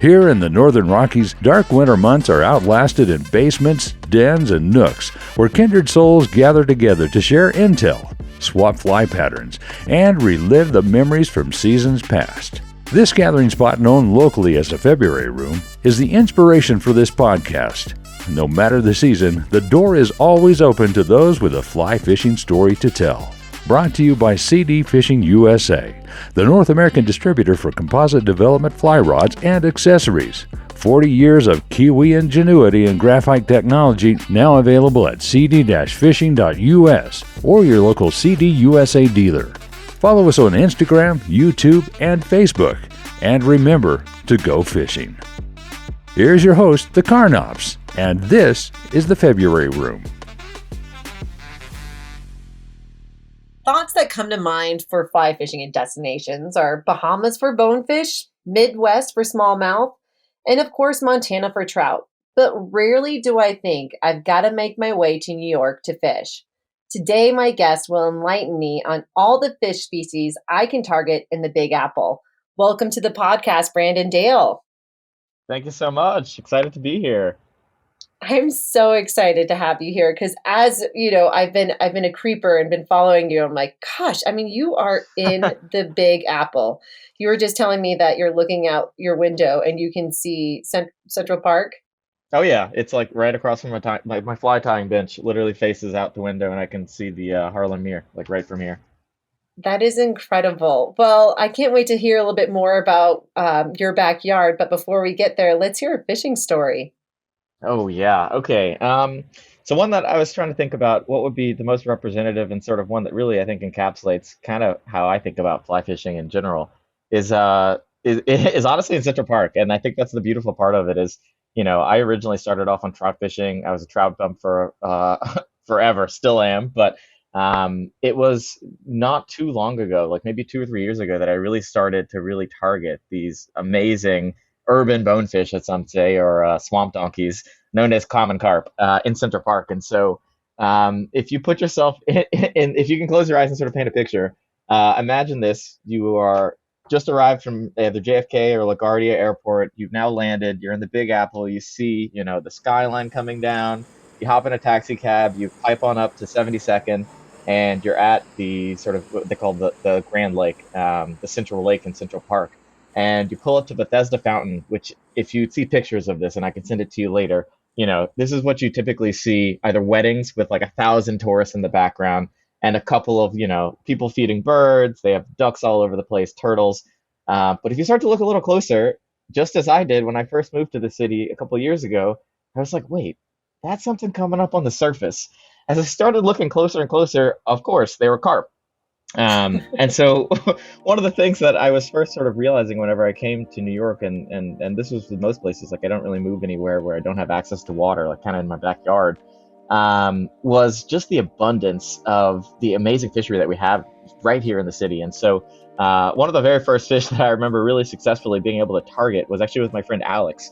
Here in the Northern Rockies, dark winter months are outlasted in basements, dens, and nooks where kindred souls gather together to share intel, swap fly patterns, and relive the memories from seasons past. This gathering spot, known locally as the February Room, is the inspiration for this podcast. No matter the season, the door is always open to those with a fly fishing story to tell. Brought to you by CD Fishing USA, the North American distributor for composite development fly rods and accessories. 40 years of Kiwi ingenuity and graphite technology, now available at cd-fishing.us or your local CD USA dealer. Follow us on Instagram, YouTube, and Facebook. And remember to go fishing. Here's your host, the Carnops, and this is the February Room. Thoughts that come to mind for fly fishing and destinations are Bahamas for bonefish, Midwest for smallmouth, and of course Montana for trout. But rarely do I think I've got to make my way to New York to fish. Today, my guest will enlighten me on all the fish species I can target in the Big Apple. Welcome to the podcast, Brandon Dale. Thank you so much. Excited to be here. I'm so excited to have you here because, as you know, I've been a creeper and been following you. I'm like, gosh, I mean, you are in the Big Apple. You were just telling me that you're looking out your window and you can see Central Park. Oh yeah, it's like right across from my fly tying bench. Literally faces out the window, and I can see the Harlem Mere, like right from here. That is incredible. Well, I can't wait to hear a little bit more about your backyard. But before we get there, let's hear a fishing story. Oh yeah, okay. So one that I was trying to think about, what would be the most representative and sort of one that really I think encapsulates kind of how I think about fly fishing in general is honestly in Central Park, and I think that's the beautiful part of it is, I originally started off on trout fishing. I was a trout bum for forever, still am, but it was not too long ago, like maybe 2 or 3 years ago, that I really started to really target these amazing urban bonefish, as some say, or swamp donkeys, known as common carp, in Central Park. And so, if you put yourself if you can close your eyes and sort of paint a picture, imagine this: you are just arrived from either JFK or LaGuardia Airport. You've now landed. You're in the Big Apple. You see, the skyline coming down. You hop in a taxi cab. You pipe on up to 72nd, and you're at the sort of what they call the Grand Lake, the Central Lake in Central Park. And you pull up to Bethesda Fountain, which, if you see pictures of this, and I can send it to you later, this is what you typically see: either weddings with like 1,000 tourists in the background and a couple of, people feeding birds. They have ducks all over the place, turtles. But if you start to look a little closer, just as I did when I first moved to the city a couple of years ago, I was like, wait, that's something coming up on the surface. As I started looking closer and closer, of course, they were carp. And so one of the things that I was first sort of realizing whenever I came to New York, and this was with most places, like I don't really move anywhere where I don't have access to water, like kind of in my backyard, was just the abundance of the amazing fishery that we have right here in the city. And so one of the very first fish that I remember really successfully being able to target was actually with my friend Alex.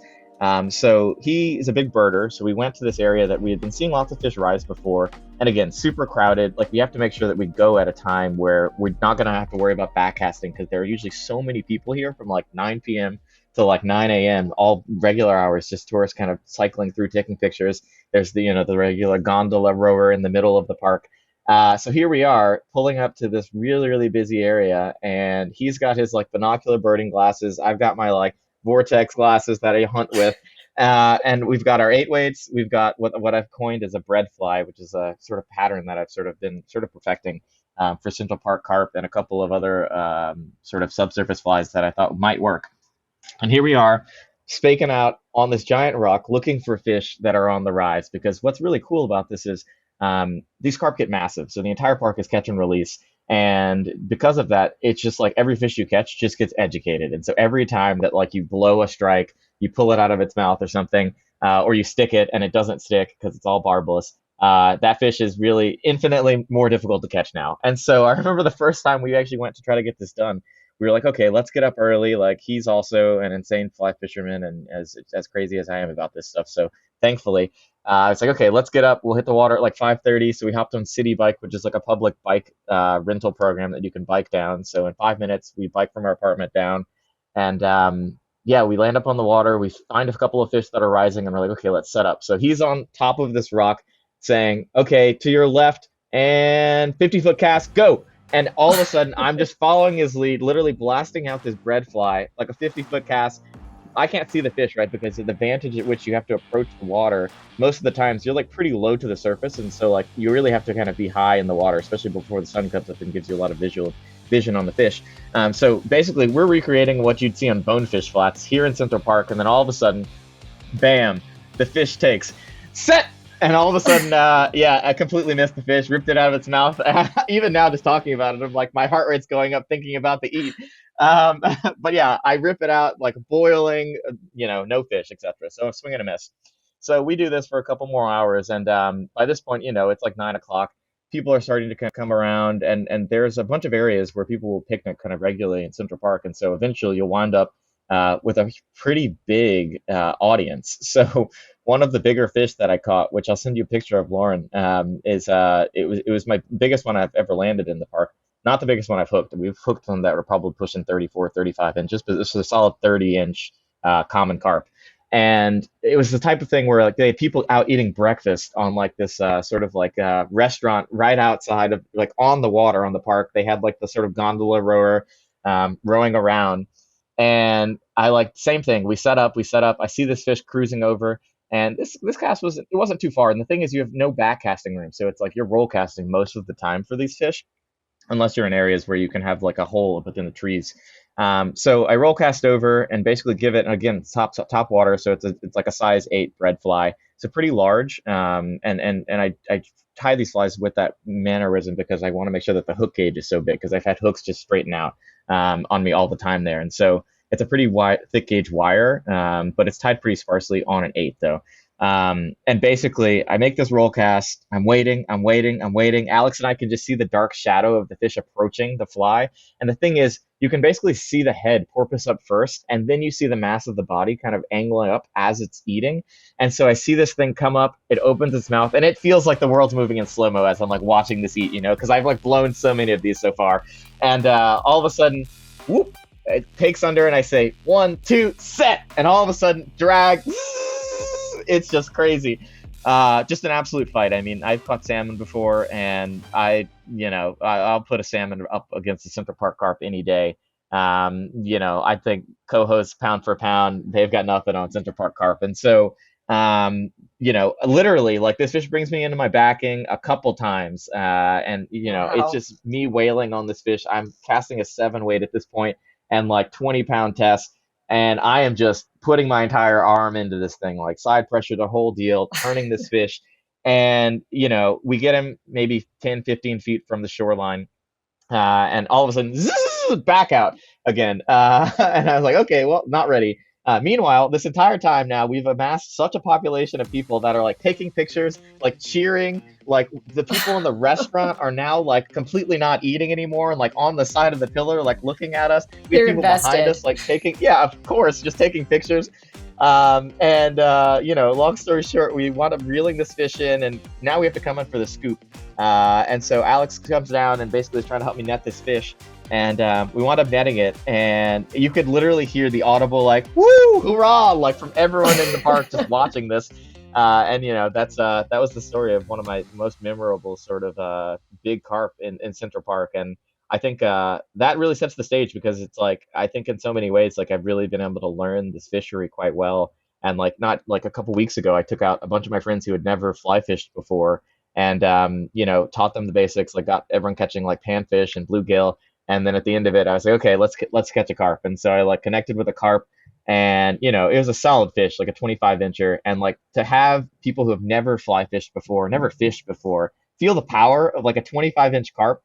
So he is a big birder. So we went to this area that we had been seeing lots of fish rise before. And again, super crowded. Like, we have to make sure that we go at a time where we're not going to have to worry about backcasting, because there are usually so many people here from like 9 p.m. to like 9 a.m., all regular hours, just tourists kind of cycling through, taking pictures. There's the regular gondola rower in the middle of the park. So here we are pulling up to this really, really busy area, and he's got his like binocular birding glasses. I've got my like vortex glasses that I hunt with. And we've got our 8-weights. We've got what I've coined as a bread fly, which is a sort of pattern that I've sort of been sort of perfecting for Central Park carp and a couple of other sort of subsurface flies that I thought might work. And here we are, spaking out on this giant rock, looking for fish that are on the rise. Because what's really cool about this is these carp get massive. So the entire park is catch and release. And because of that, it's just like every fish you catch just gets educated. And so every time that like you blow a strike, you pull it out of its mouth or something, or you stick it and it doesn't stick because it's all barbless, that fish is really infinitely more difficult to catch now. And so I remember the first time we actually went to try to get this done, we were like, okay, let's get up early. Like, he's also an insane fly fisherman and as crazy as I am about this stuff. So thankfully, it's like, okay, let's get up. We'll hit the water at like 5:30. So we hopped on City Bike, which is like a public bike rental program that you can bike down. So in 5 minutes, we bike from our apartment down, and yeah, we land up on the water. We find a couple of fish that are rising, and we're like, okay, let's set up. So he's on top of this rock saying, okay, to your left and 50-foot cast, go. And all of a sudden, I'm just following his lead, literally blasting out this bread fly like a 50-foot cast. I can't see the fish, right? Because of the vantage at which you have to approach the water, most of the times you're like pretty low to the surface, and so like you really have to kind of be high in the water, especially before the sun comes up and gives you a lot of visual vision on the fish. So basically, we're recreating what you'd see on bonefish flats here in Central Park, and then all of a sudden, bam, the fish takes set. And all of a sudden, yeah, I completely missed the fish, ripped it out of its mouth. Even now, just talking about it, I'm like, my heart rate's going up thinking about the eat. Um, but yeah, I rip it out like boiling, no fish, etc. So I'm swing and a miss. So we do this for a couple more hours, and by this point, it's like 9 o'clock. People are starting to come around, and there's a bunch of areas where people will picnic kind of regularly in Central Park, and so eventually you'll wind up with a pretty big audience. So one of the bigger fish that I caught, which I'll send you a picture of, Lauren, is it was my biggest one I've ever landed in the park. Not the biggest one I've hooked. We've hooked them that were probably pushing 34, 35 inches, but this was a solid 30-inch common carp. And it was the type of thing where like they had people out eating breakfast on like this sort of like restaurant right outside of like on the water on the park. They had like the sort of gondola rower rowing around, and I like same thing. We set up. I see this fish cruising over, and this cast wasn't too far. And the thing is, you have no back casting room, so it's like you're roll casting most of the time for these fish, unless you're in areas where you can have like a hole within the trees. So I roll cast over and basically give it, and again, top water, so it's like a size 8 bread fly, so pretty large. And I tie these flies with that mannerism because I want to make sure that the hook gauge is so big, because I've had hooks just straighten out on me all the time there, and so it's a pretty wide, thick gauge wire, but it's tied pretty sparsely on an 8 though. And basically, I make this roll cast. I'm waiting. Alex and I can just see the dark shadow of the fish approaching the fly. And the thing is, you can basically see the head porpoise up first, and then you see the mass of the body kind of angling up as it's eating. And so I see this thing come up, it opens its mouth, and it feels like the world's moving in slow mo as I'm like watching this eat, because I've like blown so many of these so far. And all of a sudden, whoop, it takes under, and I say, 1, 2, set. And all of a sudden, drag. It's just crazy. Just an absolute fight. I mean, I've caught salmon before, and I'll put a salmon up against the Central Park carp any day. I think co-hosts pound for pound, they've got nothing on Central Park carp. And so, literally, like this fish brings me into my backing a couple times, and Wow. it's just me wailing on this fish. I'm casting a 7 weight at this point, and like 20-pound test. And I am just putting my entire arm into this thing, like side pressure, the whole deal, turning this fish. And, we get him maybe 10, 15 feet from the shoreline. And all of a sudden, zzz, back out again. And I was like, okay, well, not ready. Meanwhile, this entire time now, we've amassed such a population of people that are like taking pictures, like cheering. Like the people in the restaurant are now like completely not eating anymore, and like on the side of the pillar, like looking at us. We have They're people behind invested. us, like taking, yeah, of course, just taking pictures. Long story short, we wound up reeling this fish in, and now we have to come in for the scoop. And so Alex comes down and basically is trying to help me net this fish. And we wound up netting it, and you could literally hear the audible like "woo, hoorah!" like from everyone in the park just watching this. That was the story of one of my most memorable sort of big carp in Central Park. And I think that really sets the stage, because it's like, I think in so many ways, like I've really been able to learn this fishery quite well. And like, not like a couple weeks ago, I took out a bunch of my friends who had never fly fished before, and taught them the basics, like got everyone catching like panfish and bluegill. And then at the end of it, I was like, okay, let's catch a carp. And so I like connected with a carp, and it was a solid fish, like a 25-incher. And like to have people who have never fly fished before, never fished before, feel the power of like a 25-inch carp,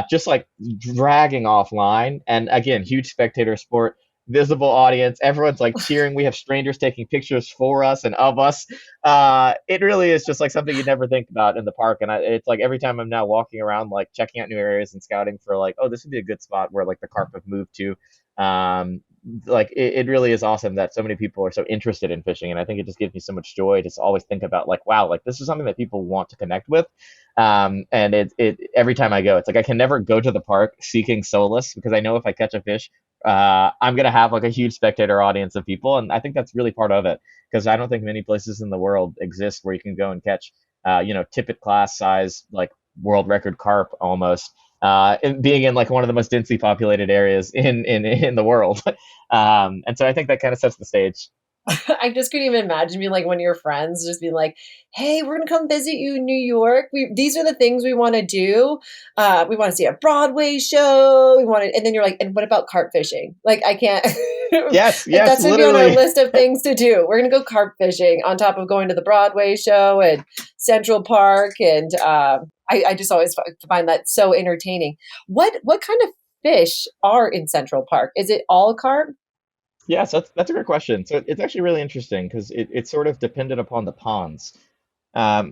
just like dragging offline. And again, huge spectator sport, visible audience, everyone's like cheering. We have strangers taking pictures for us and of us. It really is just like something you'd never think about in the park. And it's like every time I'm now walking around, like checking out new areas and scouting for like, oh, this would be a good spot where like the carp have moved to. It really is awesome that so many people are so interested in fishing, and I think it just gives me so much joy to always think about like, wow, like this is something that people want to connect with. And it every time I go, it's like I can never go to the park seeking solace, because I know if I catch a fish, I'm gonna have like a huge spectator audience of people, and I think that's really part of it because I don't think many places in the world exist where you can go and catch, tippet class size like world record carp almost. And being in like one of the most densely populated areas in the world, and so I think that kind of sets the stage. I just couldn't even imagine being like one of your friends just being like, "Hey, we're gonna come visit you in New York. These are the things we want to do. We want to see a Broadway show. We want to," and then you're like, "And what about carp fishing?" Like, I can't. Yes, Like, yes, that's gonna be on our literally. list of things to do. We're gonna go carp fishing on top of going to the Broadway show and Central Park, and I just always find that so entertaining. What kind of fish are in Central Park? Is it all carp? Yes, that's a great question. So it's actually really interesting because it's sort of dependent upon the ponds.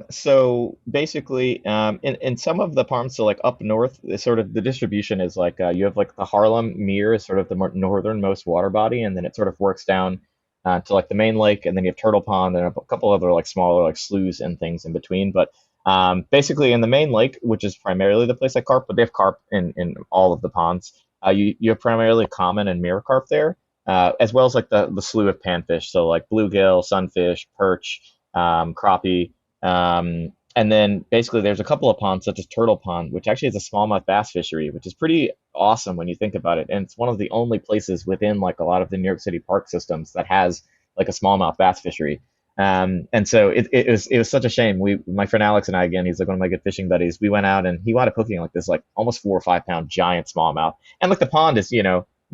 So basically, in some of the farms, so like up north, sort of the distribution is like you have like the Harlem Mere is sort of the more northernmost water body, and then it sort of works down to like the main lake, and then you have Turtle Pond and a couple other like smaller like sloughs and things in between. But basically, in the main lake, which is primarily the place like carp, but they have carp in all of the ponds. You have primarily common and mirror carp there, as well as like the slew of panfish, so like bluegill, sunfish, perch, crappie. And then basically there's a couple of ponds such as Turtle Pond, which actually is a smallmouth bass fishery, which is pretty awesome when you think about it. And it's one of the only places within like a lot of the New York City park systems that has like a smallmouth bass fishery. And so it was such a shame. My friend Alex and I, again, he's like one of my good fishing buddies. We went out and he wound up hooking like this like almost 4 or 5 pound giant smallmouth. And like the pond is,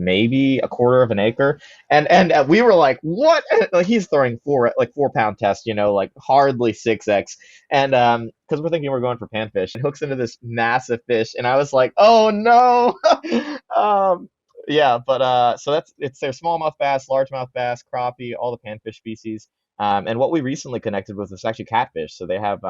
maybe a quarter of an acre. And we were like, what? Like he's throwing 4 pound test, like hardly 6x. And because we're thinking we're going for panfish, and hooks into this massive fish, and I was like, oh no. Yeah, but so it's their smallmouth bass, largemouth bass, crappie, all the panfish species. And what we recently connected with is actually catfish. So they have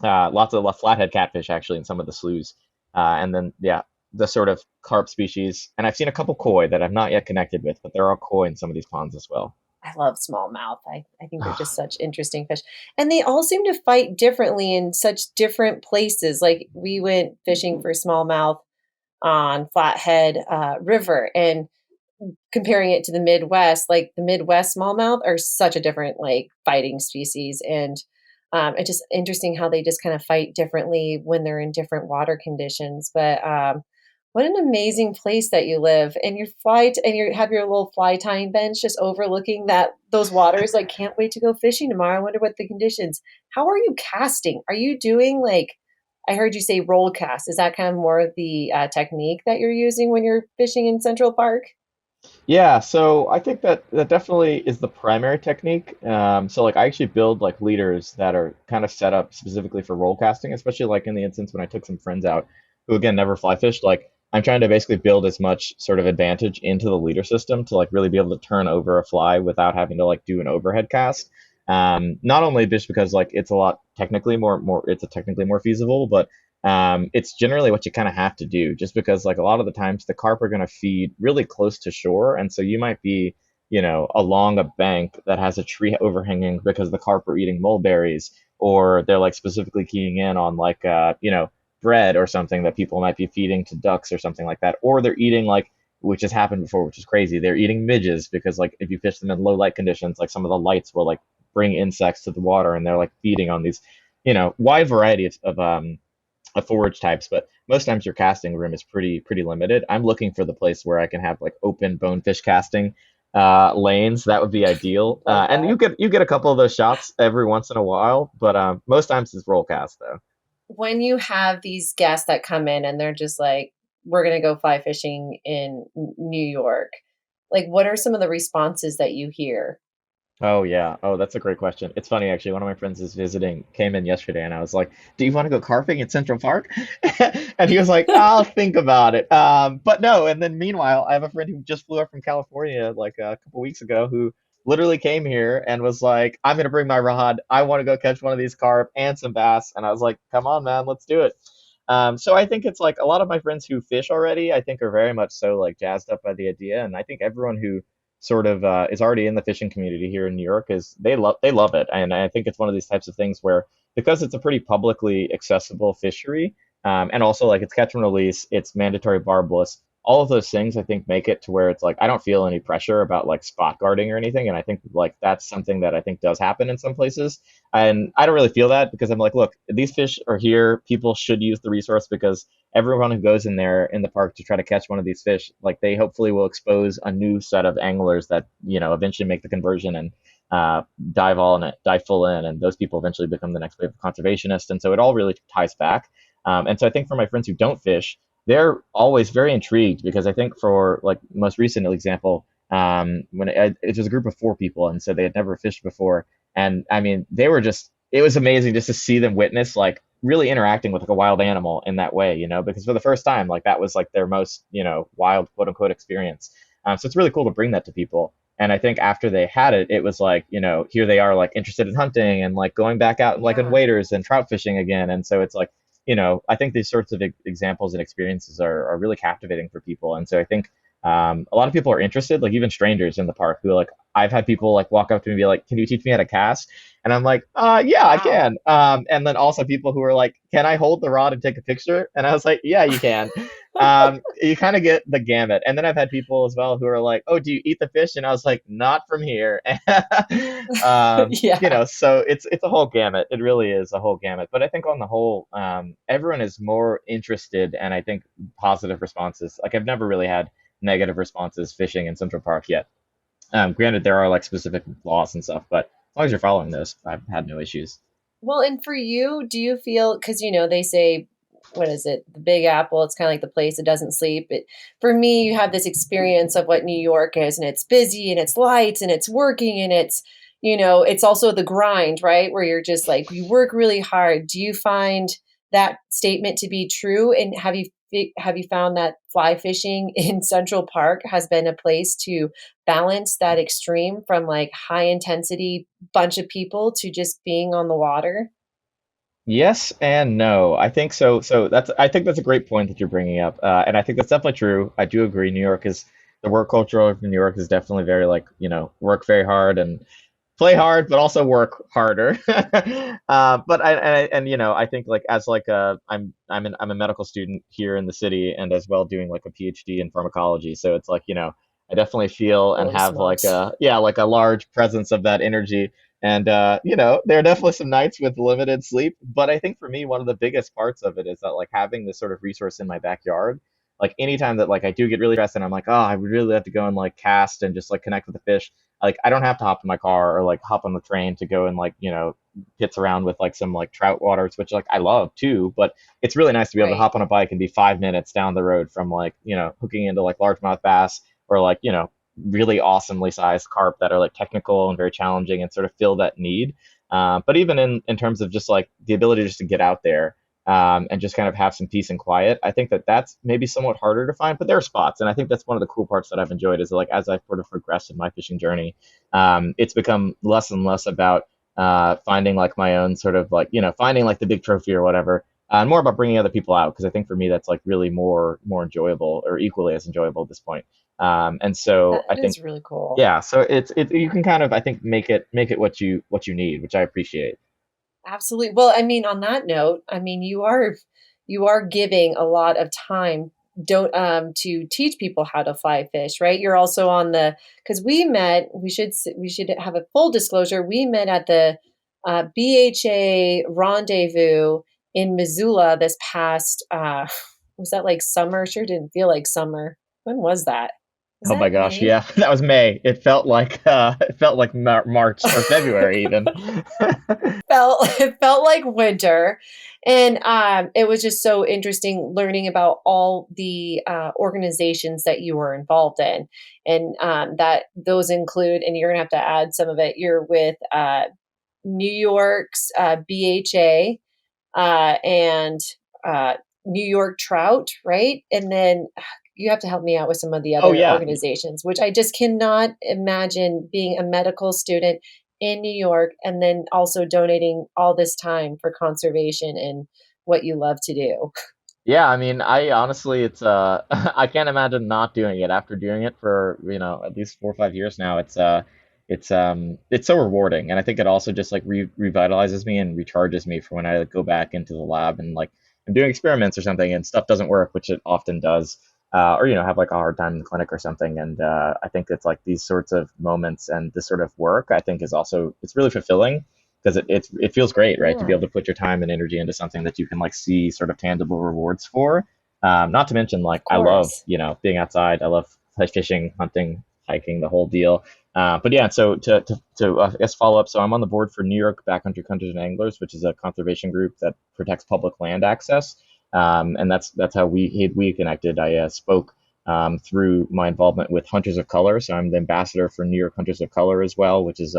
lots of flathead catfish actually in some of the sloughs. And then yeah, the sort of carp species. And I've seen a couple koi that I've not yet connected with, but there are koi in some of these ponds as well. I love smallmouth. I think they're just such interesting fish. And they all seem to fight differently in such different places. Like we went fishing for smallmouth on Flathead River and comparing it to the Midwest, like the Midwest smallmouth are such a different like fighting species. And it's just interesting how they just kind of fight differently when they're in different water conditions. But what an amazing place that you live, and and you have your little fly tying bench just overlooking those waters. Like, can't wait to go fishing tomorrow. I wonder what the conditions. How are you casting? Are you doing like? I heard you say roll cast. Is that kind of more of the technique that you're using when you're fishing in Central Park? Yeah, so I think that definitely is the primary technique. So like I actually build like leaders that are kind of set up specifically for roll casting, especially like in the instance when I took some friends out who again never fly fished. Like I'm trying to basically build as much sort of advantage into the leader system to like really be able to turn over a fly without having to like do an overhead cast. Not only just because like it's a lot technically more it's a technically more feasible, but it's generally what you kind of have to do just because like a lot of the times the carp are going to feed really close to shore, and so you might be along a bank that has a tree overhanging because the carp are eating mulberries, or they're like specifically keying in on like bread or something that people might be feeding to ducks or something like that, or they're eating like, which has happened before, which is crazy, they're eating midges because like if you fish them in low light conditions, like some of the lights will like bring insects to the water, and they're like feeding on these wide variety of forage types, but most times your casting room is pretty limited. I'm looking for the place where I can have like open bonefish casting lanes. That would be ideal. Love And that. you get a couple of those shots every once in a while, but most times it's roll cast though. When you have these guests that come in and they're just like, we're going to go fly fishing in New York, like, what are some of the responses that you hear? Oh yeah. Oh, that's a great question. It's funny actually. One of my friends is visiting, came in yesterday, and I was like, "Do you want to go carping in Central Park?" And he was like, "I'll think about it." But no. And then meanwhile, I have a friend who just flew up from California like a couple weeks ago, who literally came here and was like, "I'm gonna bring my rod. I want to go catch one of these carp and some bass." And I was like, "Come on, man, let's do it." So I think it's like a lot of my friends who fish already, I think are very much so like jazzed up by the idea, and I think everyone who sort of is already in the fishing community here in New York is they love it, and I think it's one of these types of things where because it's a pretty publicly accessible fishery, and also like it's catch and release, it's mandatory barbless. all of those things I think make it to where it's like I don't feel any pressure about like spot guarding or anything. And I think like that's something that I think does happen in some places. And I don't really feel that because I'm like, look, these fish are here. People should use the resource because everyone who goes in there in the park to try to catch one of these fish, like they hopefully will expose a new set of anglers that, eventually make the conversion and uh, dive all in it, dive full in, and those people eventually become the next wave of conservationists. And so it all really ties back. And so I think for my friends who don't fish, they're always very intrigued because I think for like most recent example, when it was a group of four people, and so they had never fished before, and I mean they were just it was amazing just to see them witness like really interacting with like a wild animal in that way, because for the first time like that was like their most wild quote unquote experience. So it's really cool to bring that to people. And I think after they had it, it was like, here they are like interested in hunting and like going back out like on Yeah. waders and trout fishing again. And so it's like, I think these sorts of examples and experiences are really captivating for people. And so I think a lot of people are interested, like even strangers in the park who like, I've had people like walk up to me and be like, can you teach me how to cast? And I'm like, yeah, I Wow. can. And then also people who are like, can I hold the rod and take a picture? And I was like, yeah, you can. You kind of get the gamut. And then I've had people as well who are like, oh, do you eat the fish? And I was like, not from here. Yeah. So it's a whole gamut. It really is a whole gamut. But I think on the whole, everyone is more interested, and I think positive responses. Like I've never really had negative responses fishing in Central Park yet. Granted, there are like specific laws and stuff, but as long as you're following those, I've had no issues. Well, and for you, do you feel because they say, what is it? The Big Apple, it's kind of like the place that doesn't sleep. For me, you have this experience of what New York is, and it's busy and it's lights and it's working and it's also the grind, right? Where you're just like, you work really hard. Do you find that statement to be true? And have you found that fly fishing in Central Park has been a place to balance that extreme from like high intensity bunch of people to just being on the water? Yes and no. I think so. I think that's a great point that you're bringing up, and I think that's definitely true. I do agree. New York is the work culture of New York is definitely very like work very hard and play hard, but also work harder. But I think like as like I'm a medical student here in the city and as well doing like a PhD in pharmacology. So it's like I definitely feel and Holy have like smokes. a large presence of that energy. And there are definitely some nights with limited sleep, but I think for me one of the biggest parts of it is that like having this sort of resource in my backyard. Like anytime that like I do get really stressed and I'm like, oh, I would really have to go and like cast and just like connect with the fish, like I don't have to hop in my car or like hop on the train to go and like pits around with like some like trout waters, which like I love too. But it's really nice to be able to Right. hop on a bike and be 5 minutes down the road from like hooking into like largemouth bass or like really awesomely sized carp that are like technical and very challenging and sort of fill that need. But even in terms of just like the ability just to get out there and just kind of have some peace and quiet. I think that that's maybe somewhat harder to find, but there are spots, and I think that's one of the cool parts that I've enjoyed is like as I've sort of progressed in my fishing journey, it's become less and less about finding like my own sort of like finding like the big trophy or whatever, and more about bringing other people out because I think for me that's like really more enjoyable or equally as enjoyable at this point. And so That I think is really cool. yeah, so it's you can kind of I think make it what you need, which I appreciate. Absolutely. Well, I mean, on that note, I mean, you are giving a lot of time don't to teach people how to fly fish, right? You're also on the because we should have a full disclosure. We met at the BHA rendezvous in Missoula this past was that like summer? Sure didn't feel like summer. When was that? Was Oh my that gosh, May? yeah, that was May. It felt like March or February even. It felt like winter, and it was just so interesting learning about all the organizations that you were involved in, and that those include, and you're gonna have to add some of it. You're with New York's BHA and uh, New York Trout, right? And then you have to help me out with some of the Oh other yeah, organizations, which I just cannot imagine being a medical student in New York and then also donating all this time for conservation and what you love to do. yeah. I mean, I honestly, it's I can't imagine not doing it after doing it for at least 4 or 5 years now. It's so rewarding, and I think it also just like revitalizes me and recharges me for when I like, go back into the lab and like I'm doing experiments or something and stuff doesn't work, which it often does. or have like a hard time in the clinic or something. And I think it's like these sorts of moments and this sort of work, I think, is also, it's really fulfilling because it feels great, right, to be Yeah, able to put your time and energy into something that you can like see sort of tangible rewards for. Not to mention, like, of I love course. being outside. I love fishing, hunting, hiking, the whole deal. But yeah, so to I guess follow up, so I'm on the board for New York Backcountry Hunters and Anglers, which is a conservation group that protects public land access. And that's how we connected. I spoke through my involvement with Hunters of Color. So I'm the ambassador for New York Hunters of Color as well, which is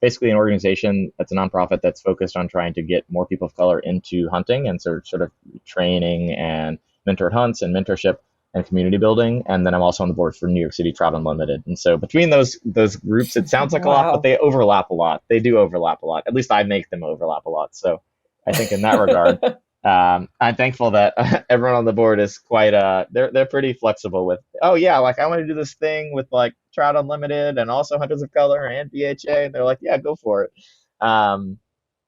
basically an organization that's a nonprofit that's focused on trying to get more people of color into hunting and sort of training and mentored hunts and mentorship and community building. And then I'm also on the board for New York City Trout Unlimited. And so between those groups, it sounds like a lot, but Wow. they overlap a lot. They do overlap a lot. At least I make them overlap a lot. So I think in that regard, I'm thankful that everyone on the board is quite they're pretty flexible with, oh yeah, like I want to do this thing with like Trout Unlimited and also Hunters of Color and BHA, and they're like, yeah, go for it. Um,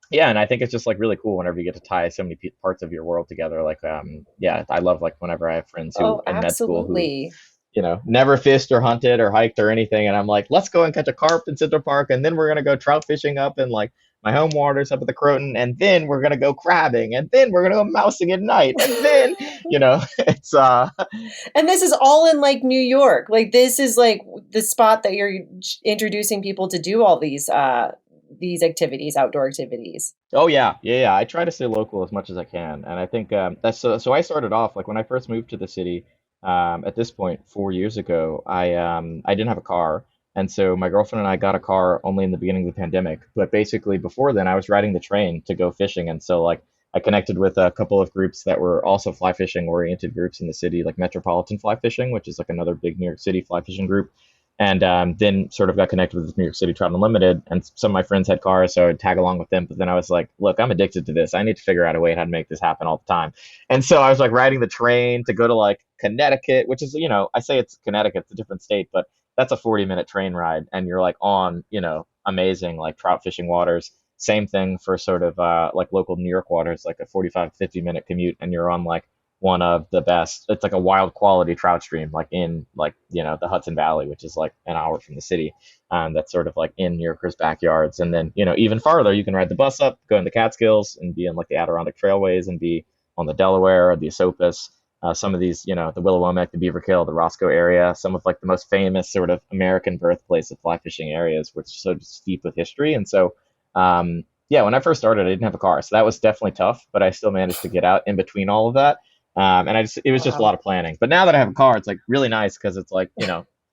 yeah, and I think it's just like really cool whenever you get to tie so many parts of your world together. Like, yeah, I love like whenever I have friends who Oh, in med school who absolutely. never fished or hunted or hiked or anything. And I'm like, let's go and catch a carp in Central Park. And then we're going to go trout fishing up in like my home waters up at the Croton. And then we're going to go crabbing. And then we're going to go mousing at night. And then, it's, And this is all in like New York. Like this is like the spot that you're introducing people to do all these activities, outdoor activities. oh yeah, yeah, yeah. I try to stay local as much as I can. And I think that's so I started off like when I first moved to the city, at this point 4 years ago, I didn't have a car. And so my girlfriend and I got a car only in the beginning of the pandemic. But basically before then I was riding the train to go fishing. And so like I connected with a couple of groups that were also fly fishing oriented groups in the city, like Metropolitan Fly Fishing, which is like another big New York City fly fishing group. And then sort of got connected with New York City Trout Unlimited, and some of my friends had cars, so I would tag along with them. But then I was like, look, I'm addicted to this. I need to figure out a way how to make this happen all the time. And so I was like riding the train to go to like Connecticut, which is, I say it's Connecticut, it's a different state, but that's a 40-minute train ride, and you're like on, amazing like trout fishing waters. Same thing for sort of like local New York waters, like a 45, 50-minute commute, and you're on like one of the best. It's like a wild quality trout stream, like in like the Hudson Valley, which is like an hour from the city. That's sort of like in New Yorkers' backyards, and then even farther, you can ride the bus up, go in the Catskills, and be in like the Adirondack Trailways, and be on the Delaware or the Esopus. Some of these, the Willowomic, the Beaverkill, the Roscoe area, some of like the most famous sort of American birthplace of fly fishing areas, which is so steep with history. And so, yeah, when I first started, I didn't have a car, so that was definitely tough, but I still managed to get out in between all of that. And it was just a lot Wow. of planning. But now that I have a car, it's like really nice because it's like,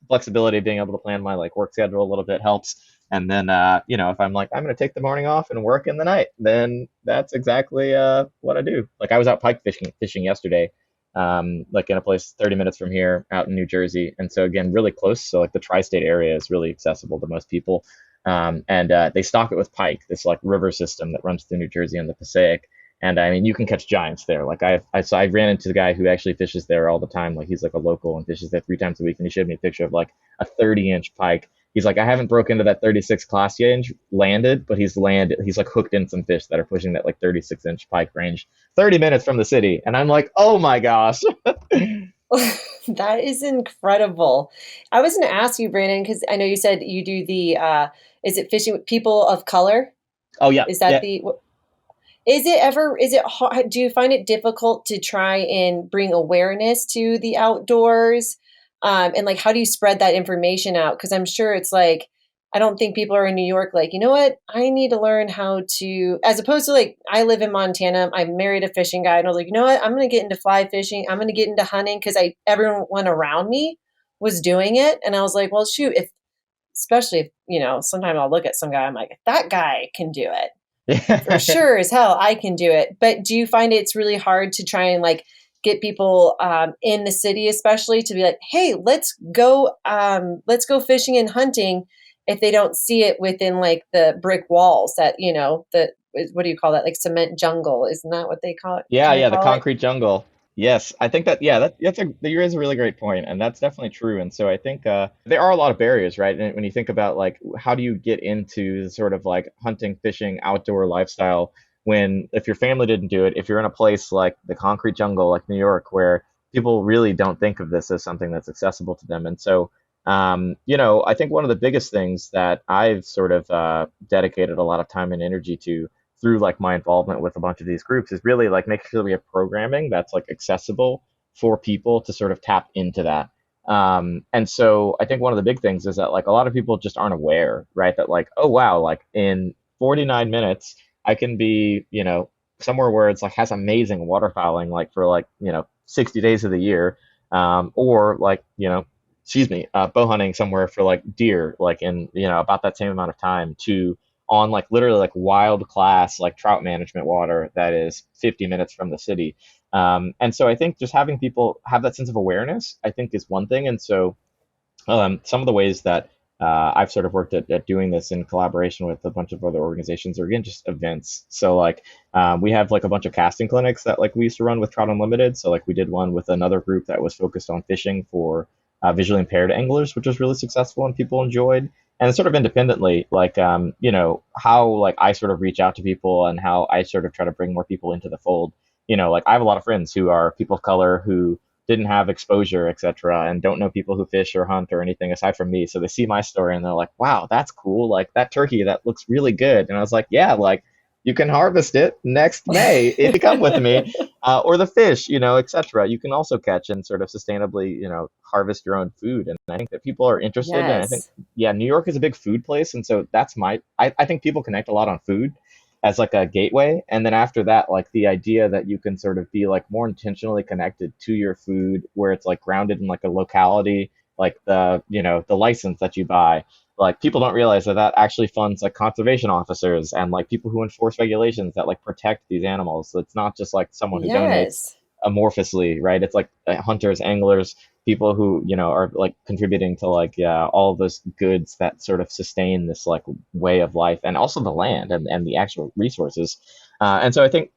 flexibility of being able to plan my like work schedule a little bit helps. And then, if I'm like, I'm going to take the morning off and work in the night, then that's exactly what I do. Like I was out pike fishing yesterday, like in a place 30 minutes from here out in New Jersey. And so again, really close. So like the tri-state area is really accessible to most people. And they stock it with pike, this like river system that runs through New Jersey and the Passaic. And I mean, you can catch giants there. Like I ran into the guy who actually fishes there all the time. Like he's like a local and fishes there 3 times a week. And he showed me a picture of like a 30-inch pike. He's like, I haven't broke into that 36 class yet inch landed, but he's landed. He's like hooked in some fish that are pushing that like 36-inch pike range, 30 minutes from the city. And I'm like, oh my gosh. That is incredible. I was going to ask you, Brandon, because I know you said you do the is it fishing with people of color? Oh yeah, Is that yeah. the is it ever, is it hard, do you find it difficult to try and bring awareness to the outdoors? And like, how do you spread that information out? Because I'm sure it's like, I don't think people are in New York like, you know what? I need to learn how to, as opposed to like, I live in Montana. I married a fishing guy, and I was like, you know what? I'm going to get into fly fishing. I'm going to get into hunting because everyone around me was doing it, and I was like, well, shoot, if especially if sometimes I'll look at some guy, I'm like, if that guy can do it, for sure as hell I can do it. But do you find it's really hard to try and like get people in the city especially to be like, hey, let's go fishing and hunting, if they don't see it within like the brick walls that the what do you call that, like cement jungle, isn't that what they call it, Yeah, kind of yeah, the call it? concrete jungle. Yes, I think that yeah, that is a really great point, and that's definitely true. And so I think there are a lot of barriers, right? And when you think about like how do you get into the sort of like hunting, fishing, outdoor lifestyle when if your family didn't do it, if you're in a place like the concrete jungle, like New York, where people really don't think of this as something that's accessible to them. And so, I think one of the biggest things that I've sort of dedicated a lot of time and energy to through like my involvement with a bunch of these groups is really like making sure we have programming that's like accessible for people to sort of tap into that. And so I think one of the big things is that like a lot of people just aren't aware, right? That like, oh wow, like in 49 minutes, I can be, somewhere where it's like has amazing waterfowling, like for like, 60 days of the year, or like, bow hunting somewhere for like deer, like in, about that same amount of time to on like literally like wild class, like trout management water that is 50 minutes from the city. And so I think just having people have that sense of awareness, I think is one thing. And so some of the ways that I've sort of worked at doing this in collaboration with a bunch of other organizations are again just events. So like we have like a bunch of casting clinics that like we used to run with Trout Unlimited. So like we did one with another group that was focused on fishing for visually impaired anglers, which was really successful and people enjoyed. And sort of independently, like how like I sort of reach out to people and how I sort of try to bring more people into the fold. Like I have a lot of friends who are people of color who didn't have exposure, etc., and don't know people who fish or hunt or anything aside from me. So they see my story and they're like, "Wow, that's cool! Like that turkey, that looks really good." And I was like, "Yeah, like you can harvest it next May if you come with me, or the fish, etc. You can also catch and sort of sustainably, harvest your own food." And I think that people are interested, and I think, Yes. yeah, New York is a big food place, and so that's I think people connect a lot on food as like a gateway, and then after that like the idea that you can sort of be like more intentionally connected to your food where it's like grounded in like a locality, like the license that you buy, like people don't realize that that actually funds like conservation officers and like people who enforce regulations that like protect these animals. So it's not just like someone who donates Yes. amorphously, right? It's like hunters, anglers, people who are like contributing to like, yeah, all of those goods that sort of sustain this like way of life, and also the land and the actual resources. And so I think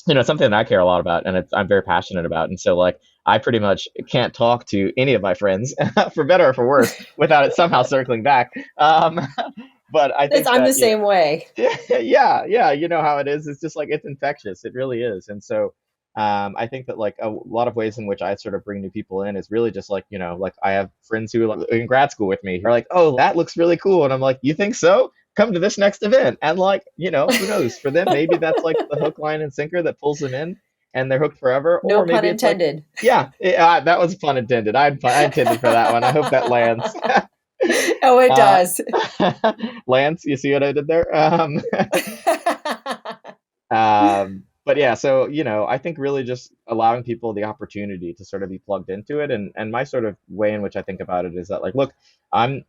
it's something that I care a lot about, and I'm very passionate about. And so like I pretty much can't talk to any of my friends for better or for worse without it somehow circling back. But I think I'm the that same way. yeah, yeah, you know how it is. It's just like it's infectious. It really is. And so I think that like a lot of ways in which I sort of bring new people in is really just like, like I have friends who are like, in grad school with me who are like, oh, that looks really cool. And I'm like, you think so? Come to this next event. And like, who knows? For them, maybe that's like the hook, line, and sinker that pulls them in and they're hooked forever. No Or pun maybe it's like, intended. yeah, that was pun intended. I intended for that one. I hope that lands. Oh, it uh, does. Lance, you see what I did there? But yeah, so I think really just allowing people the opportunity to sort of be plugged into it, and my sort of way in which I think about it is that like, look, I'm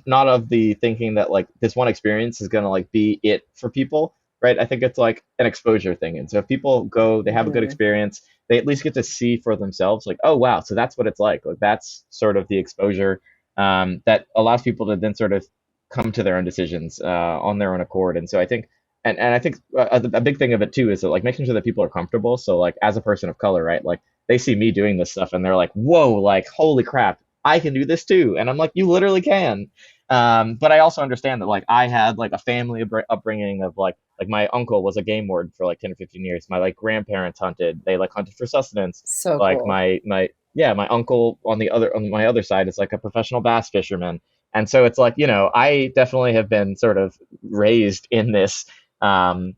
not of the thinking that like this one experience is gonna like be it for people, right? I think it's like an exposure thing, and so if people go, they have a good Mhm. experience, they at least get to see for themselves, like, oh wow, so that's what it's like that's sort of the exposure that allows people to then sort of come to their own decisions on their own accord. And so I think, and I think a big thing of it too is that like making sure that people are comfortable. So like as a person of color, right, like they see me doing this stuff and they're like, whoa, like holy crap, I can do this too. And I'm like, you literally can. But I also understand that like I had like a family upbringing of like my uncle was a game warden for like 10 or 15 years. My like grandparents hunted, they like hunted for sustenance. So Like cool. my yeah, my uncle on my other side is like a professional bass fisherman. And so it's like, I definitely have been sort of raised in this um,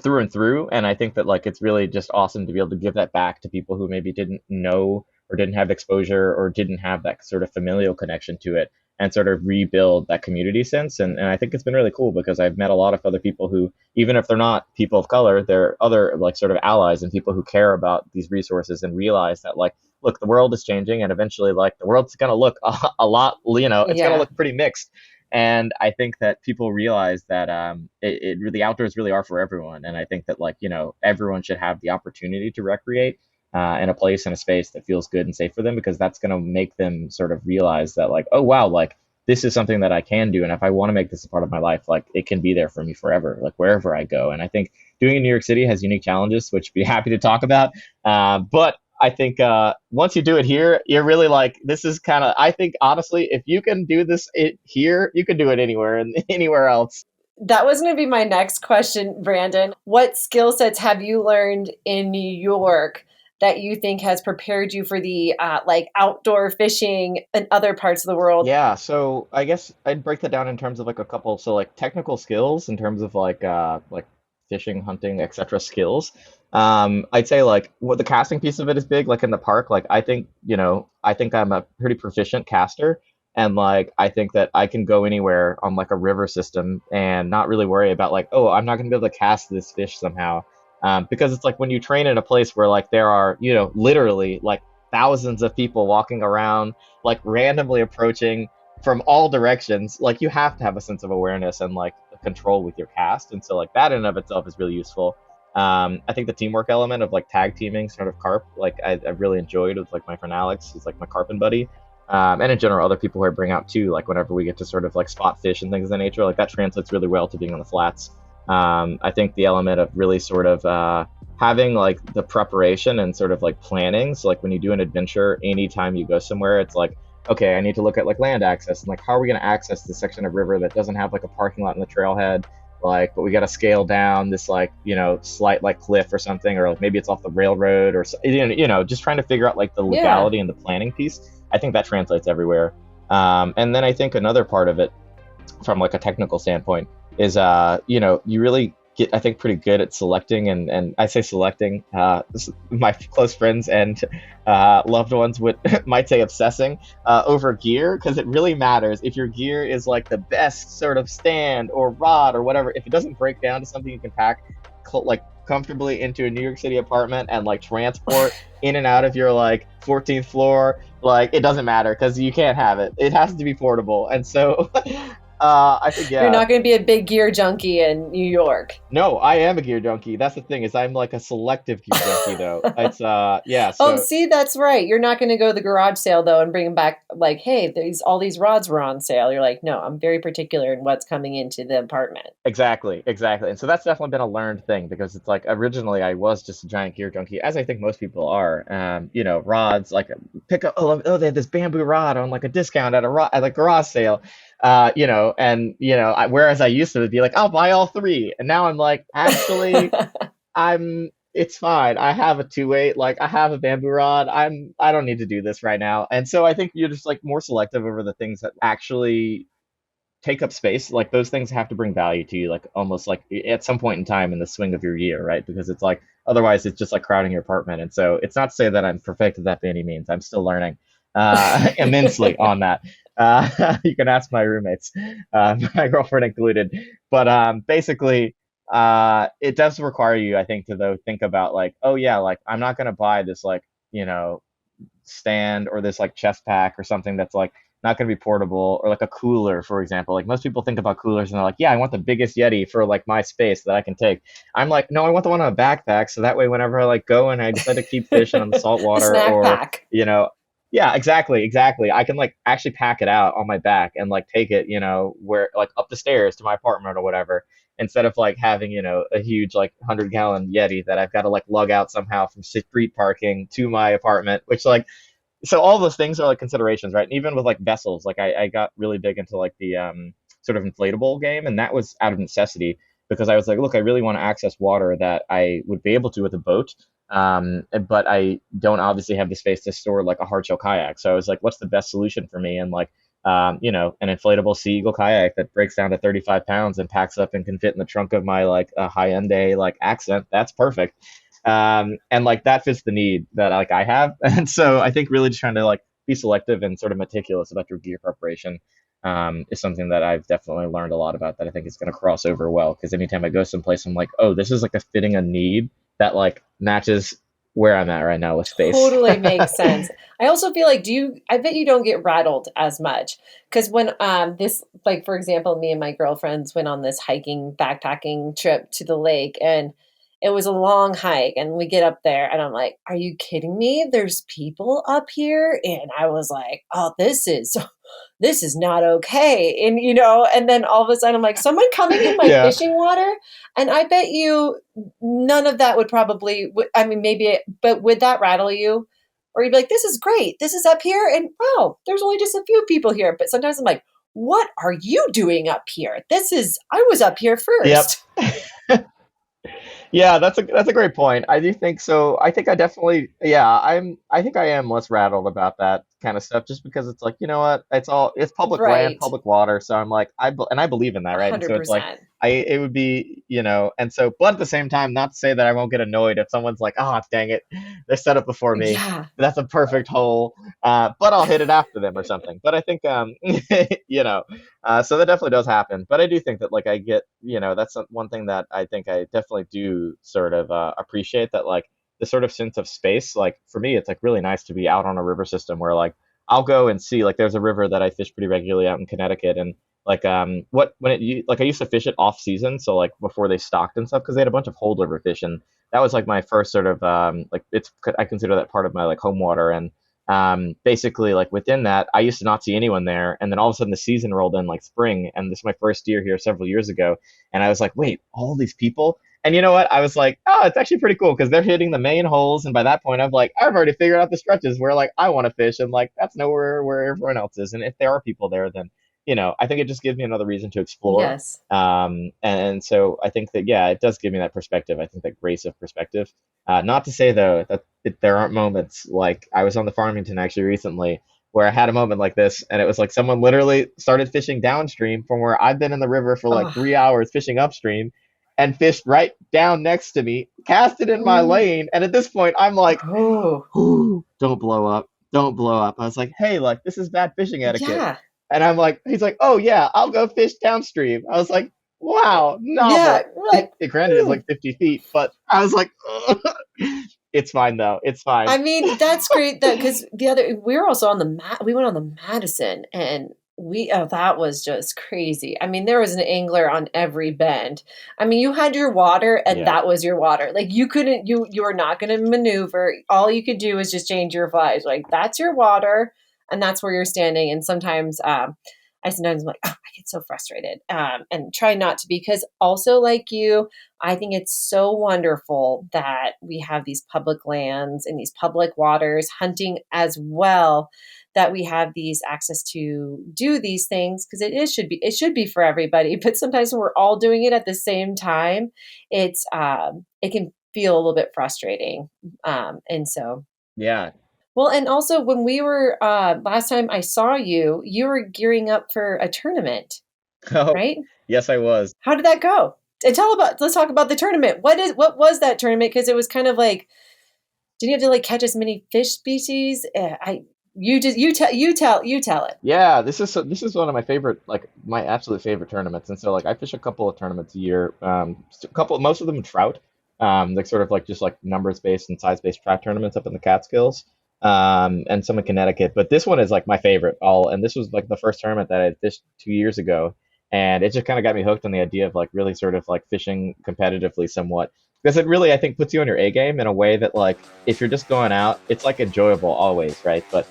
through and through. And I think that like it's really just awesome to be able to give that back to people who maybe didn't know or didn't have exposure or didn't have that sort of familial connection to it, and sort of rebuild that community sense. And I think it's been really cool because I've met a lot of other people who, even if they're not people of color, they're other like sort of allies and people who care about these resources and realize that like, look, the world is changing and eventually like the world's going to look a lot, it's going to Yeah. look pretty mixed. And I think that people realize that the outdoors really are for everyone. And I think that like, everyone should have the opportunity to recreate in a place and a space that feels good and safe for them, because that's going to make them sort of realize that like, oh wow, like this is something that I can do, and if I want to make this a part of my life, like it can be there for me forever, like wherever I go. And I think doing it in New York City has unique challenges, which I'd be happy to talk about. But I think once you do it here, you're really like, this is kind of, I think honestly, if you can do this here, you can do it anywhere and anywhere else. That was going to be my next question, Brandon. What skill sets have you learned in New York that you think has prepared you for the like outdoor fishing in other parts of the world? Yeah, so I guess I'd break that down in terms of like a couple, so like technical skills in terms of like fishing, hunting, etc. skills. I'd say like what the casting piece of it is big, like in the park. Like I think, I think I'm a pretty proficient caster, and like I think that I can go anywhere on like a river system and not really worry about like, oh, I'm not gonna be able to cast this fish somehow. Because it's like when you train in a place where like there are, literally like thousands of people walking around like randomly approaching from all directions, like you have to have a sense of awareness and like control with your cast. And so like that in and of itself is really useful. I think the teamwork element of like tag teaming sort of carp, like I really enjoyed with like my friend Alex, who's like my carping buddy. And in general, other people who I bring out too, like whenever we get to sort of like spot fish and things of that nature, like that translates really well to being on the flats. I think the element of really sort of having like the preparation and sort of like planning. So like when you do an adventure, anytime you go somewhere, it's like, okay, I need to look at like land access and like how are we going to access this section of river that doesn't have like a parking lot in the trailhead, like, but we got to scale down this like slight like cliff or something, or like maybe it's off the railroad or just trying to figure out like the Yeah. legality and the planning piece. I think that translates everywhere. And then I think another part of it from like a technical standpoint is you really get, I think, pretty good at selecting, and I say selecting, my close friends and loved ones would might say obsessing over gear, because it really matters if your gear is like the best sort of stand or rod or whatever. If it doesn't break down to something you can pack like comfortably into a New York City apartment and like transport in and out of your like 14th floor, like it doesn't matter because you can't have it. It has to be portable. And so I think, You're yeah. not going to be a big gear junkie in New York. No, I am a gear junkie. That's the thing, is I'm like a selective gear junkie though. It's yeah, Oh, so see, that's right. You're not going to go to the garage sale though and bring them back like, hey, all these rods were on sale. You're like, no, I'm very particular in what's coming into the apartment. exactly, exactly. And so that's definitely been a learned thing, because it's like originally I was just a giant gear junkie, as I think most people are. Rods, like pick up, they had this bamboo rod on like a discount at a garage sale. Whereas I used to be like, I'll buy all three. And now I'm like, actually, it's fine. I have a 2/8, like I have a bamboo rod. I don't need to do this right now. And so I think you're just like more selective over the things that actually take up space. Like those things have to bring value to you, like almost like at some point in time in the swing of your year, right? Because it's like otherwise it's just like crowding your apartment. And so it's not to say that I'm perfect at that by any means. I'm still learning immensely on that. You can ask my roommates, my girlfriend included. But basically, it does require you, I think, to though think about like, oh yeah, like I'm not gonna buy this like stand or this like chest pack or something that's like not going to be portable, or like a cooler, for example. Like most people think about coolers and they're like, yeah, I want the biggest Yeti for like my space that I can take. I'm like, no, I want the one on a backpack, so that way whenever I like go and I decide to keep fishing on the salt A water, snack or pack. yeah, exactly, exactly. I can like actually pack it out on my back and like take it, where like up the stairs to my apartment or whatever, instead of like having, a huge like 100-gallon Yeti that I've got to like lug out somehow from street parking to my apartment, which like, so all those things are like considerations, right? And even with like vessels, like I got really big into like the sort of inflatable game, and that was out of necessity, because I was like, look, I really want to access water that I would be able to with a boat, but I don't obviously have the space to store like a hard shell kayak. So I was like, what's the best solution for me? And like, an inflatable Sea Eagle kayak that breaks down to 35 pounds and packs up and can fit in the trunk of my like a Hyundai like Accent. That's perfect. And like that fits the need that like I have. And so I think really just trying to like be selective and sort of meticulous about your gear preparation is something that I've definitely learned a lot about, that I think is going to cross over well, because anytime I go someplace I'm like, oh, this is like a fitting a need that like matches where I'm at right now with space. Totally makes sense. I also feel like I bet you don't get rattled as much because when this like for example, me and my girlfriends went on this hiking backpacking trip to the lake, and it was a long hike, and we get up there and I'm like, "Are you kidding me? There's people up here." And I was like, "Oh, this is not okay." And and then all of a sudden I'm like, "Someone coming in my Yeah. fishing water?" And I bet you none of that would probably, I mean, but would that rattle you? Or you'd be like, this is great. This is up here. And wow, there's only just a few people here. But sometimes I'm like, what are you doing up here? I was up here Yep. first. Yeah, that's a great point. I do think so. I think I definitely, yeah, I think I am less rattled about that kind of stuff just because it's like, you know what? It's public land, Right. public water, so I'm like and I believe in that, right? And so it's like 100%. it would be, and so but at the same time, not to say that I won't get annoyed if someone's like, "Oh, dang it. They're set up before me. Yeah. That's a perfect hole." But I'll hit it after them or something. But I think you know, so that definitely does happen. But I do think that like I get, that's one thing that I think I definitely do sort of appreciate that like the sort of sense of space. Like for me, it's like really nice to be out on a river system where like I'll go and see like there's a river that I fish pretty regularly out in Connecticut and like what when like I used to fish it off season, so like before they stocked and stuff because they had a bunch of holdover fish and that was like my first sort of like it's I consider that part of my like home water and basically like within that I used to not see anyone there and then all of a sudden the season rolled in like spring and this is my first year here several years ago and I was like wait all these people and you know what I was like oh it's actually pretty cool because they're hitting the main holes and by that point I'm like I've already figured out the stretches where like I want to fish and like that's nowhere where everyone else is and if there are people there then I think it just gives me another reason to explore Yes. and so I think that yeah it does give me that perspective I think that grace of perspective not to say though that there aren't moments like I was on the Farmington actually recently where I had a moment like this, and it was like someone literally started fishing downstream from where I've been in the river for like Oh. 3 hours fishing upstream, and fished right down next to me, cast it in my Mm. lane, and at this point I'm like, Oh. "Ooh, don't blow up, don't blow up." I was like, "Hey, like this is bad fishing etiquette," Yeah. and I'm like, he's like, "Oh yeah, I'll go fish downstream." I was like, "Wow, Yeah. novel." We're like, Granted, it's hmm. like 50 feet, but I was like, it's fine though. It's fine. I mean, that's great that because we were also on the we went on the Madison and that was just crazy. I mean, there was an angler on every bend. I mean, you had your water and Yeah. that was your water. Like you couldn't you were not going to maneuver. All you could do is just change your flies. Like that's your water and that's where you're standing. And sometimes I sometimes am like, oh, I get so frustrated and try not to because also like you, I think it's so wonderful that we have these public lands and these public waters, hunting as well, that we have these access to do these things because it should be for everybody. But sometimes when we're all doing it at the same time, it can feel a little bit frustrating. And so Yeah. well, and also when we were last time I saw you, you were gearing up for a tournament, Oh, right? yes, I was. How did that go? And let's talk about the tournament. What was that tournament? Because it was kind of like, didn't you have to like catch as many fish species? I you just you tell it. Yeah, this is one of my favorite, like my absolute favorite tournaments. And so like I fish a couple of tournaments a year. A couple, most of them in trout. Like sort of like just like numbers based and size based trout tournaments up in the Catskills. And some in Connecticut. But this one is like my favorite. All and this was like the first tournament that I fished 2 years ago, and it just kind of got me hooked on the idea of like really sort of like fishing competitively somewhat. Because it really, I think, puts you on your A game in a way that, like, if you're just going out, it's like enjoyable always, right? But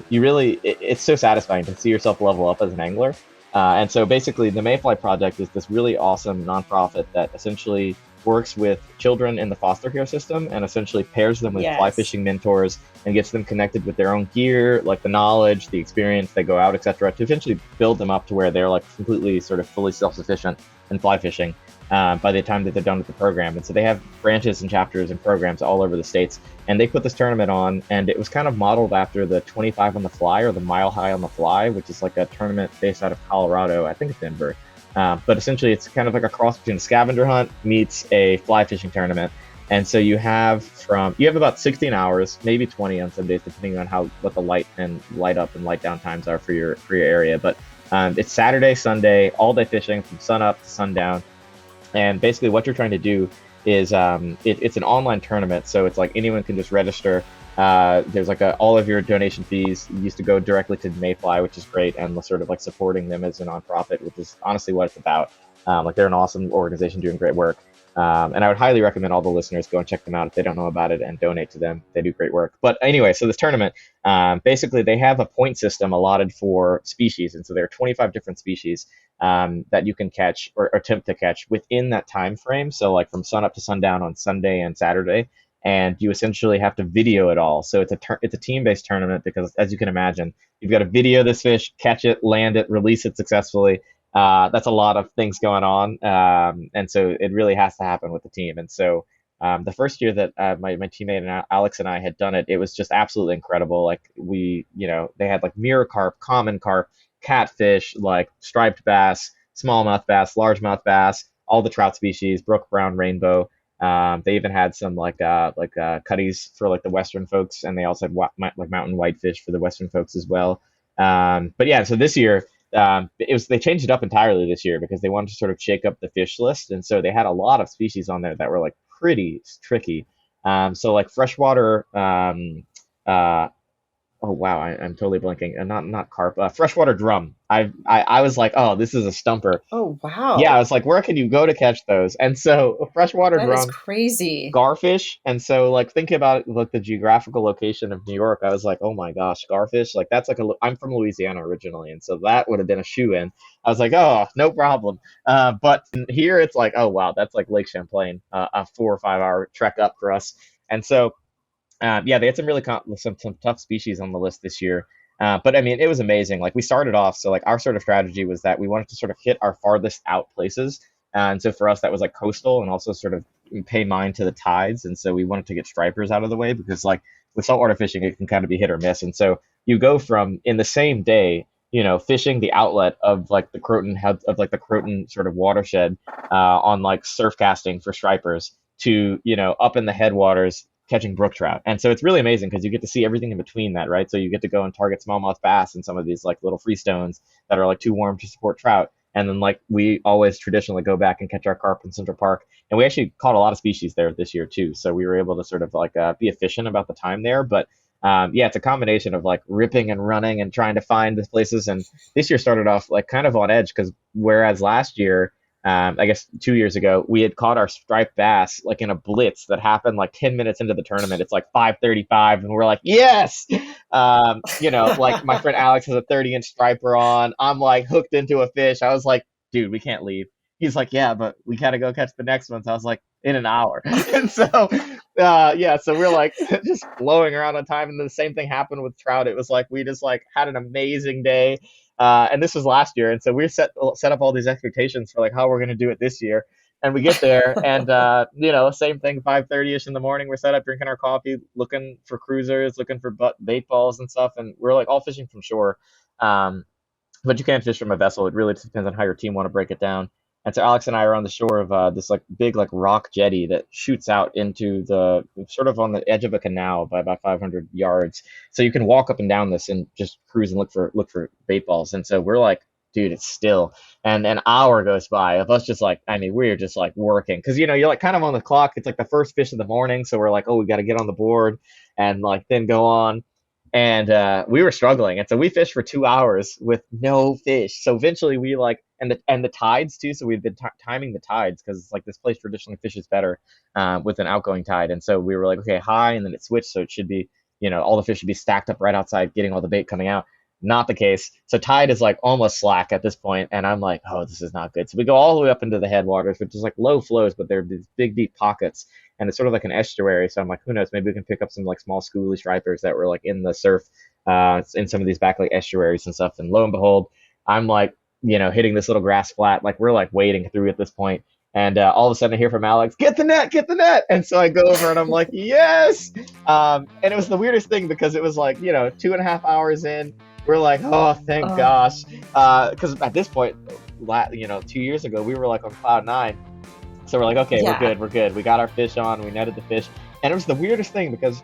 you really it's so satisfying to see yourself level up as an angler and so basically the Mayfly Project is this really awesome nonprofit that essentially works with children in the foster care system and essentially pairs them with fly Yes. fishing mentors and gets them connected with their own gear like the knowledge the experience they go out etc to eventually build them up to where they're like completely sort of fully self-sufficient in fly fishing by the time that they're done with the program and so they have branches and chapters and programs all over the states and they put this tournament on and it was kind of modeled after the 25 on the fly or the mile high on the fly which is like a tournament based out of Colorado I think it's Denver but essentially it's kind of like a cross between a scavenger hunt meets a fly fishing tournament and so you have about 16 hours maybe 20 on some days depending on how what the light and light up and light down times are for your area but it's Saturday Sunday all day fishing from sun up to sundown and basically, what you're trying to do is it's an online tournament, so it's like anyone can just register. There's like all of your donation fees used to go directly to Mayfly, which is great, and we're sort of like supporting them as a nonprofit, which is honestly what it's about. Like they're an awesome organization doing great work. And I would highly recommend all the listeners go and check them out if they don't know about it and donate to them. They do great work. But anyway, so this tournament, basically they have a point system allotted for species. And so there are 25 different species that you can catch or attempt to catch within that time frame. So like from sun up to sundown on Sunday and Saturday. And you essentially have to video it all. So it's a team-based tournament because, as you can imagine, you've got to video this fish, catch it, land it, release it successfully, That's a lot of things going on, and so it really has to happen with the team. And so the first year that my teammate and Alex and I had done it, it was just absolutely incredible. Like they had like mirror carp, common carp, catfish, like striped bass, smallmouth bass, largemouth bass, all the trout species, brook, brown, rainbow. They even had some cutties for like the Western folks, and they also had like mountain whitefish for the Western folks as well. But yeah, so this year they changed it up entirely this year because they wanted to sort of shake up the fish list, and so they had a lot of species on there that were like pretty tricky. So like freshwater uh, oh wow, I'm totally blanking. Not carp. Freshwater drum. I was like, oh, this is a stumper. Oh, Yeah, I wow. was like, where can you go to catch those? And so freshwater That is drum, crazy. garfish. And so like thinking about like the geographical location of New York, I was like, oh my gosh, garfish. Like that's like I'm from Louisiana originally, and so that would have been a shoe in. I was like, oh, no problem. But here it's like, oh wow, that's like Lake Champlain, a 4 or 5 hour trek up for us. And so yeah, they had some really some tough species on the list this year. But I mean, it was amazing. Like we started off, so like our sort of strategy was that we wanted to sort of hit our farthest out places. And so for us, that was like coastal and also sort of pay mind to the tides. And so we wanted to get stripers out of the way because like with saltwater fishing, it can kind of be hit or miss. And so you go from in the same day, fishing the outlet of like the Croton sort of watershed on like surf casting for stripers to, up in the headwaters catching brook trout. And so it's really amazing because you get to see everything in between that, right? So you get to go and target smallmouth bass and some of these like little freestones that are like too warm to support trout. And then like we always traditionally go back and catch our carp in Central Park. And we actually caught a lot of species there this year too. So we were able to sort of like be efficient about the time there. But yeah, it's a combination of like ripping and running and trying to find the places. And this year started off like kind of on edge because whereas last year I guess 2 years ago, we had caught our striped bass like in a blitz that happened like 10 minutes into the tournament. It's like 5:35, and we're like, yes! Like my friend Alex has a 30-inch striper on. I'm like hooked into a fish. I was like, dude, we can't leave. He's like, yeah, but we got to go catch the next one. So I was like, in an hour. And so, yeah, so we're like just blowing around on time. And the same thing happened with trout. It was like we just like had an amazing day. And this was last year, and so we set up all these expectations for like how we're going to do it this year. And we get there, and same thing, 5:30ish in the morning. We're set up drinking our coffee, looking for cruisers, looking for bait balls and stuff, and we're like all fishing from shore. Um, but you can't fish from a vessel. It really just depends on how your team want to break it down. And so Alex and I are on the shore of this like big like rock jetty that shoots out into the sort of on the edge of a canal by about 500 yards. So you can walk up and down this and just cruise and look for bait balls. And so we're like, dude, it's still. And an hour goes by of us just like, I mean, we're just like working because you're like kind of on the clock. It's like the first fish of the morning, so we're like, oh, we got to get on the board and like then go on. And we were struggling, and so we fished for 2 hours with no fish. So eventually, we like and the tides too. So we've been timing the tides because like this place traditionally fishes better with an outgoing tide. And so we were like, okay, high, and then it switched, so it should be all the fish should be stacked up right outside, getting all the bait coming out. Not the case. So tide is like almost slack at this point, and I'm like, oh, this is not good. So we go all the way up into the headwaters, which is like low flows, but they're these big deep pockets, and it's sort of like an estuary. So I'm like, who knows? Maybe we can pick up some like small schooly stripers that were like in the surf, in some of these back like estuaries and stuff. And lo and behold, I'm like, hitting this little grass flat, like we're like wading through at this point. And all of a sudden I hear from Alex, get the net, get the net. And so I go over and I'm like, yes. And it was the weirdest thing because it was like, 2.5 hours in, we're like, oh, thank gosh. Because at this point, 2 years ago, we were like on cloud nine. So we're like, okay, Yeah. we're good. We got our fish on, we netted the fish. And it was the weirdest thing because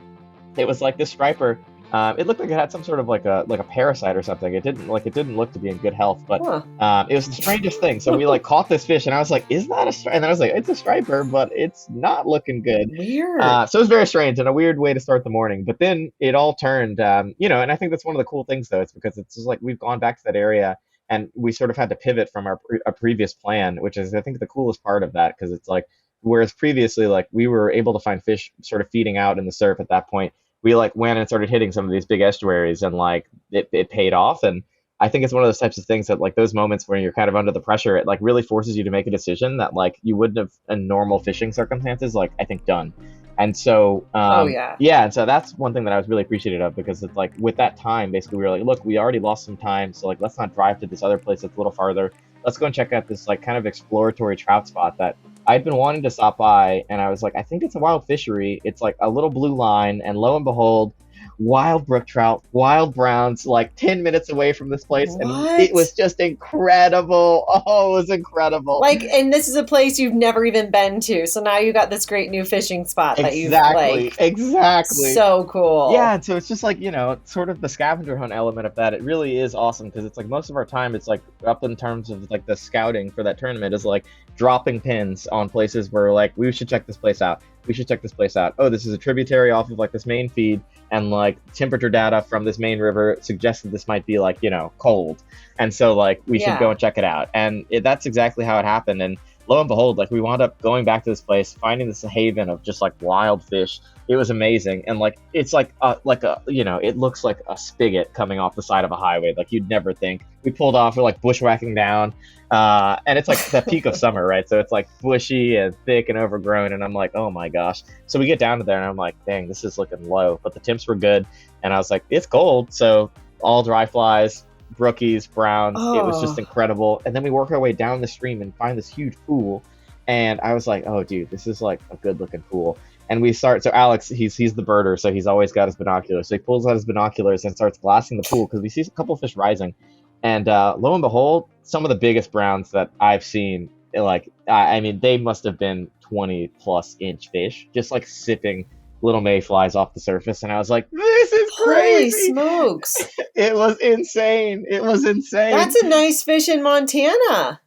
it was like this striper. It looked like it had some sort of like a parasite or something. It didn't look to be in good health, but Huh. it was the strangest thing. So we like caught this fish, and I was like, "Is that a striper?" And I was like, "It's a striper, but it's not looking good." Weird. So it was very strange and a weird way to start the morning. But then it all turned, and I think that's one of the cool things though. It's because it's just like we've gone back to that area, and we sort of had to pivot from a previous plan, which is I think the coolest part of that because it's like whereas previously like we were able to find fish sort of feeding out in the surf at that point, we like went and started hitting some of these big estuaries, and like it paid off. And I think it's one of those types of things that like those moments where you're kind of under the pressure, it like really forces you to make a decision that like you wouldn't have in normal fishing circumstances like I think done. And so Oh, yeah. yeah, and so that's one thing that I was really appreciative of because it's like with that time basically we were like, look, we already lost some time, so like let's not drive to this other place that's a little farther. let's go and check out this like kind of exploratory trout spot that I'd been wanting to stop by, and I was like, I think it's a wild fishery. It's like a little blue line, and lo and behold, wild brook trout, wild browns, like 10 minutes away from this place, and it What? was just incredible. Oh, it was incredible. Like, and this is a place you've never even been to. So now you got this great new fishing spot that you've Exactly, like exactly. so cool. Yeah, and so it's just like, sort of the scavenger hunt element of that. It really is awesome because it's like most of our time, it's like up in terms of like the scouting for that tournament is like dropping pins on places where like we should check this place out. We should check this place out. Oh, this is a tributary off of like this main feed, and like temperature data from this main river suggests that this might be like, cold. And so like we should go Yeah. and check it out. And that's exactly how it happened. And lo and behold, like we wound up going back to this place, finding this haven of just like wild fish. It was amazing, and like it's like a it looks like a spigot coming off the side of a highway. Like you'd never think. We pulled off, we're like bushwhacking down, and it's like the peak of summer, right? So it's like bushy and thick and overgrown, and I'm like, oh my gosh. So we get down to there, and I'm like, dang, this is looking low, but the temps were good, and I was like, it's cold, so all dry flies, brookies, browns. It was just Oh, incredible. And then we work our way down the stream and find this huge pool. And I was like, oh, dude, this is like a good looking pool. And we start. So Alex, he's the birder, so he's always got his binoculars. So he pulls out his binoculars and starts blasting the pool because we see a couple of fish rising. And lo and behold, some of the biggest browns that I've seen. Like, I mean, they must have been 20+ inch fish, just like sipping little mayflies off the surface. And I was like, this is holy crazy. smokes. It was insane. It was insane. That's a nice fish in Montana.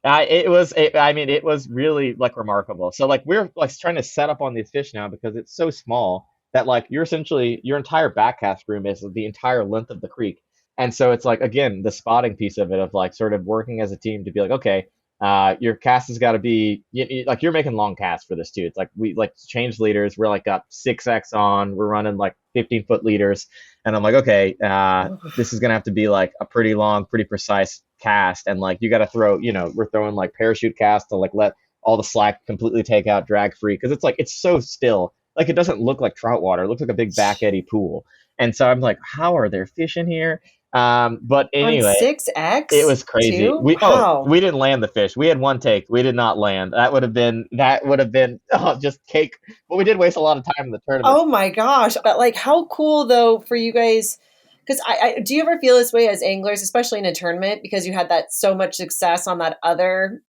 I mean, it was really like remarkable. So like we're like trying to set up on these fish now because it's so small that like you're essentially your entire backcast room is the entire length of the creek. And so it's like again the spotting piece of it of like sort of working as a team to be like, okay, your cast has got to be like you're making long casts for this too. It's like we like change leaders. We're like got 6x on. We're running like 15-foot leaders, and I'm like, okay, this is gonna have to be like a pretty long, pretty precise cast, and like you got to throw, we're throwing like parachute cast to like let all the slack completely take out, drag free, because it's like it's so still, like it doesn't look like trout water. It looks like a big back eddy pool, and so I'm like, how are there fish in here? But On anyway, it 6X was crazy. too? We Wow. didn't land the fish. We had one take. We did not land. That would have been just cake. But we did waste a lot of time in the tournament. Oh my gosh. But like how cool though for you guys because I do you ever feel this way as anglers, especially in a tournament, because you had that so much success on that other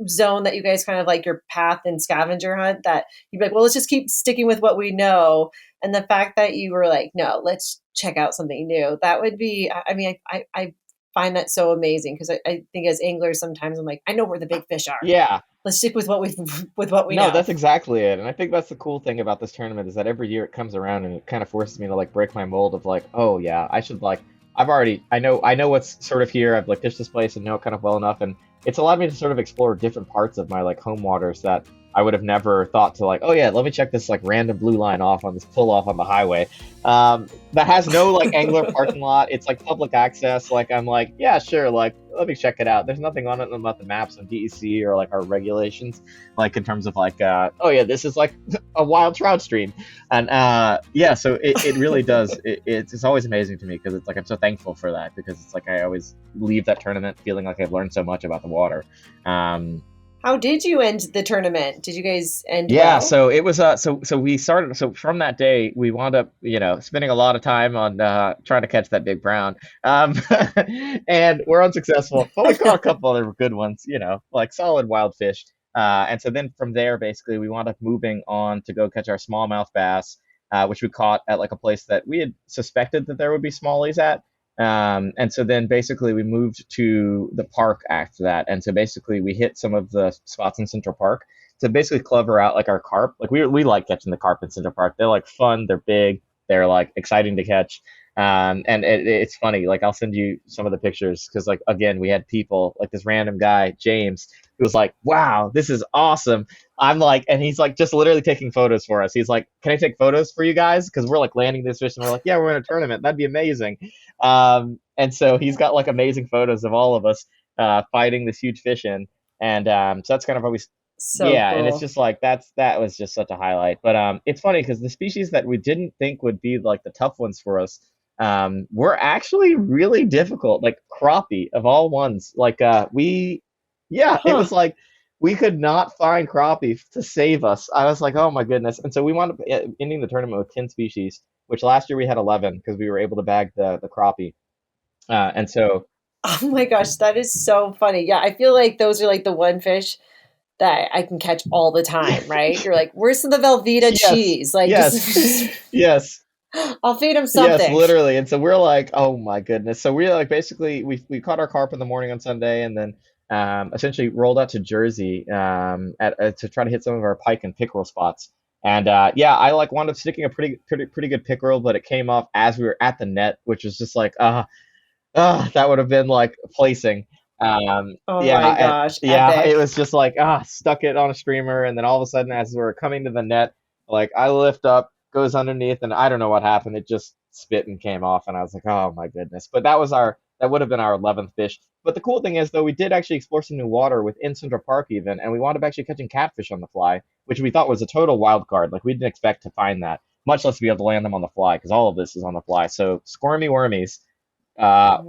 zone that you guys kind of like your path and scavenger hunt that you'd be like, well, let's just keep sticking with what we know. And the fact that you were like, no, let's check out something new. That would be, I mean, I find that so amazing because I think as anglers, sometimes I'm like, I know where the big fish are. Yeah. Let's stick with what we with what we No, know. that's exactly it. And I think that's the cool thing about this tournament is that every year it comes around and it kind of forces me to like break my mold of like, oh yeah, I should like I know what's sort of here. I've like fished this place and know it kind of well enough, and it's allowed me to sort of explore different parts of my like home waters that I would have never thought to like, oh yeah, let me check this like random blue line off on this pull off on the highway. That has no like angler parking lot. It's like public access. Like I'm like, yeah, sure, like let me check it out. There's nothing on it about the maps on DEC or like our regulations, like in terms of like, oh yeah, this is like a wild trout stream, and yeah, so it really does. It's always amazing to me because it's like I'm so thankful for that because it's like I always leave that tournament feeling like I've learned so much about the water. Um, How did you end the tournament? Did you guys end Yeah, well? so it was so we started so from that day we wound up, spending a lot of time on trying to catch that big brown. Um and we're unsuccessful, but we caught a couple other good ones, like solid wild fish. And so then from there basically we wound up moving on to go catch our smallmouth bass, which we caught at like a place that we had suspected that there would be smallies at. And so then basically we moved to the park after that. And so basically we hit some of the spots in Central Park to basically clever out like our carp. Like we like catching the carp in Central Park. They're like fun, they're big, they're like exciting to catch. And it's funny, like I'll send you some of the pictures because like again we had people like this random guy James who was like, wow, this is awesome. I'm like, and he's like just literally taking photos for us. He's like, can I take photos for you guys, because we're like landing this fish and we're like, yeah, we're in a tournament, that'd be amazing. And so he's got like amazing photos of all of us fighting this huge fish in. And so that's kind of how we, So yeah, and it's cool. just like that was just such a highlight. But it's funny because the species that we didn't think would be like the tough ones for us, were actually really difficult. Like crappie of all ones. Yeah, it Huh. was like we could not find crappie to save us. I was like, oh my goodness. And so we wound up ending the tournament with 10 species, which last year we had 11 because we were able to bag the crappie. And so, Oh my gosh, that is so funny. Yeah, I feel like those are like the one fish that I can catch all the time, right? You're like, where's the Velveeta yes, cheese? Like, yes, just yes. I'll feed him Yes, something. literally. And so we're like, oh my goodness. So we're like basically we caught our carp in the morning on Sunday and then essentially rolled out to Jersey to try to hit some of our pike and pickerel spots. And yeah, I like wound up sticking a pretty good pickerel, but it came off as we were at the net, which was just like that would have been like placing. Oh my gosh, Yeah, it epic. was just like stuck it on a streamer, and then all of a sudden, as we were coming to the net, like I lift up, goes underneath, and I don't know what happened. It just spit and came off, and I was like, oh my goodness. But that would have been our 11th fish. But the cool thing is, though, we did actually explore some new water within Central Park even, and we wound up actually catching catfish on the fly, which we thought was a total wild card. Like we didn't expect to find that, much less to be able to land them on the fly, because all of this is on the fly. So squirmy wormies. Yeah,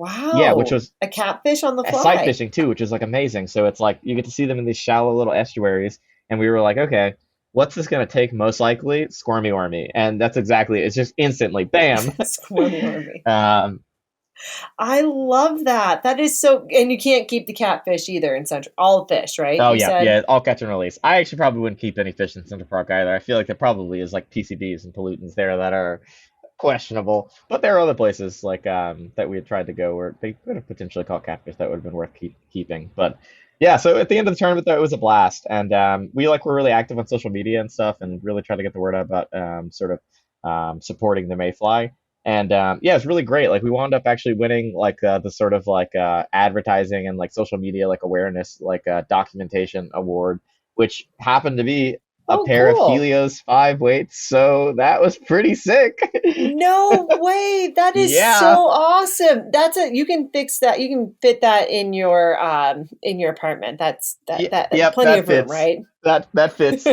which Wow. was A catfish on the sight fly. fishing too, which is like amazing. So it's like you get to see them in these shallow little estuaries, and we were like, okay, what's this gonna take? Most likely, squirmy wormy, and that's exactly it. It's just instantly, bam. Squirmy wormy. um, I love that. That is so, and you can't keep the catfish either in Central. All fish, right? oh You yeah, said. yeah, all catch and release. I actually probably wouldn't keep any fish in Central Park either. I feel like there probably is like PCBs and pollutants there that are questionable. But there are other places like that we had tried to go where they could have potentially caught catfish that would have been worth keeping. But yeah, so at the end of the tournament though, it was a blast, and we like were really active on social media and stuff, and really tried to get the word out about supporting the Mayfly. And yeah, it's really great. Like we wound up actually winning like the sort of like advertising and like social media like awareness like documentation award, which happened to be a Oh, pair of cool. Helios 5 weights. So that was pretty sick. No way. That is Yeah. so awesome. That's a you can fix that. You can fit that in your apartment. That's Yep, plenty that of room, fits. right? That fits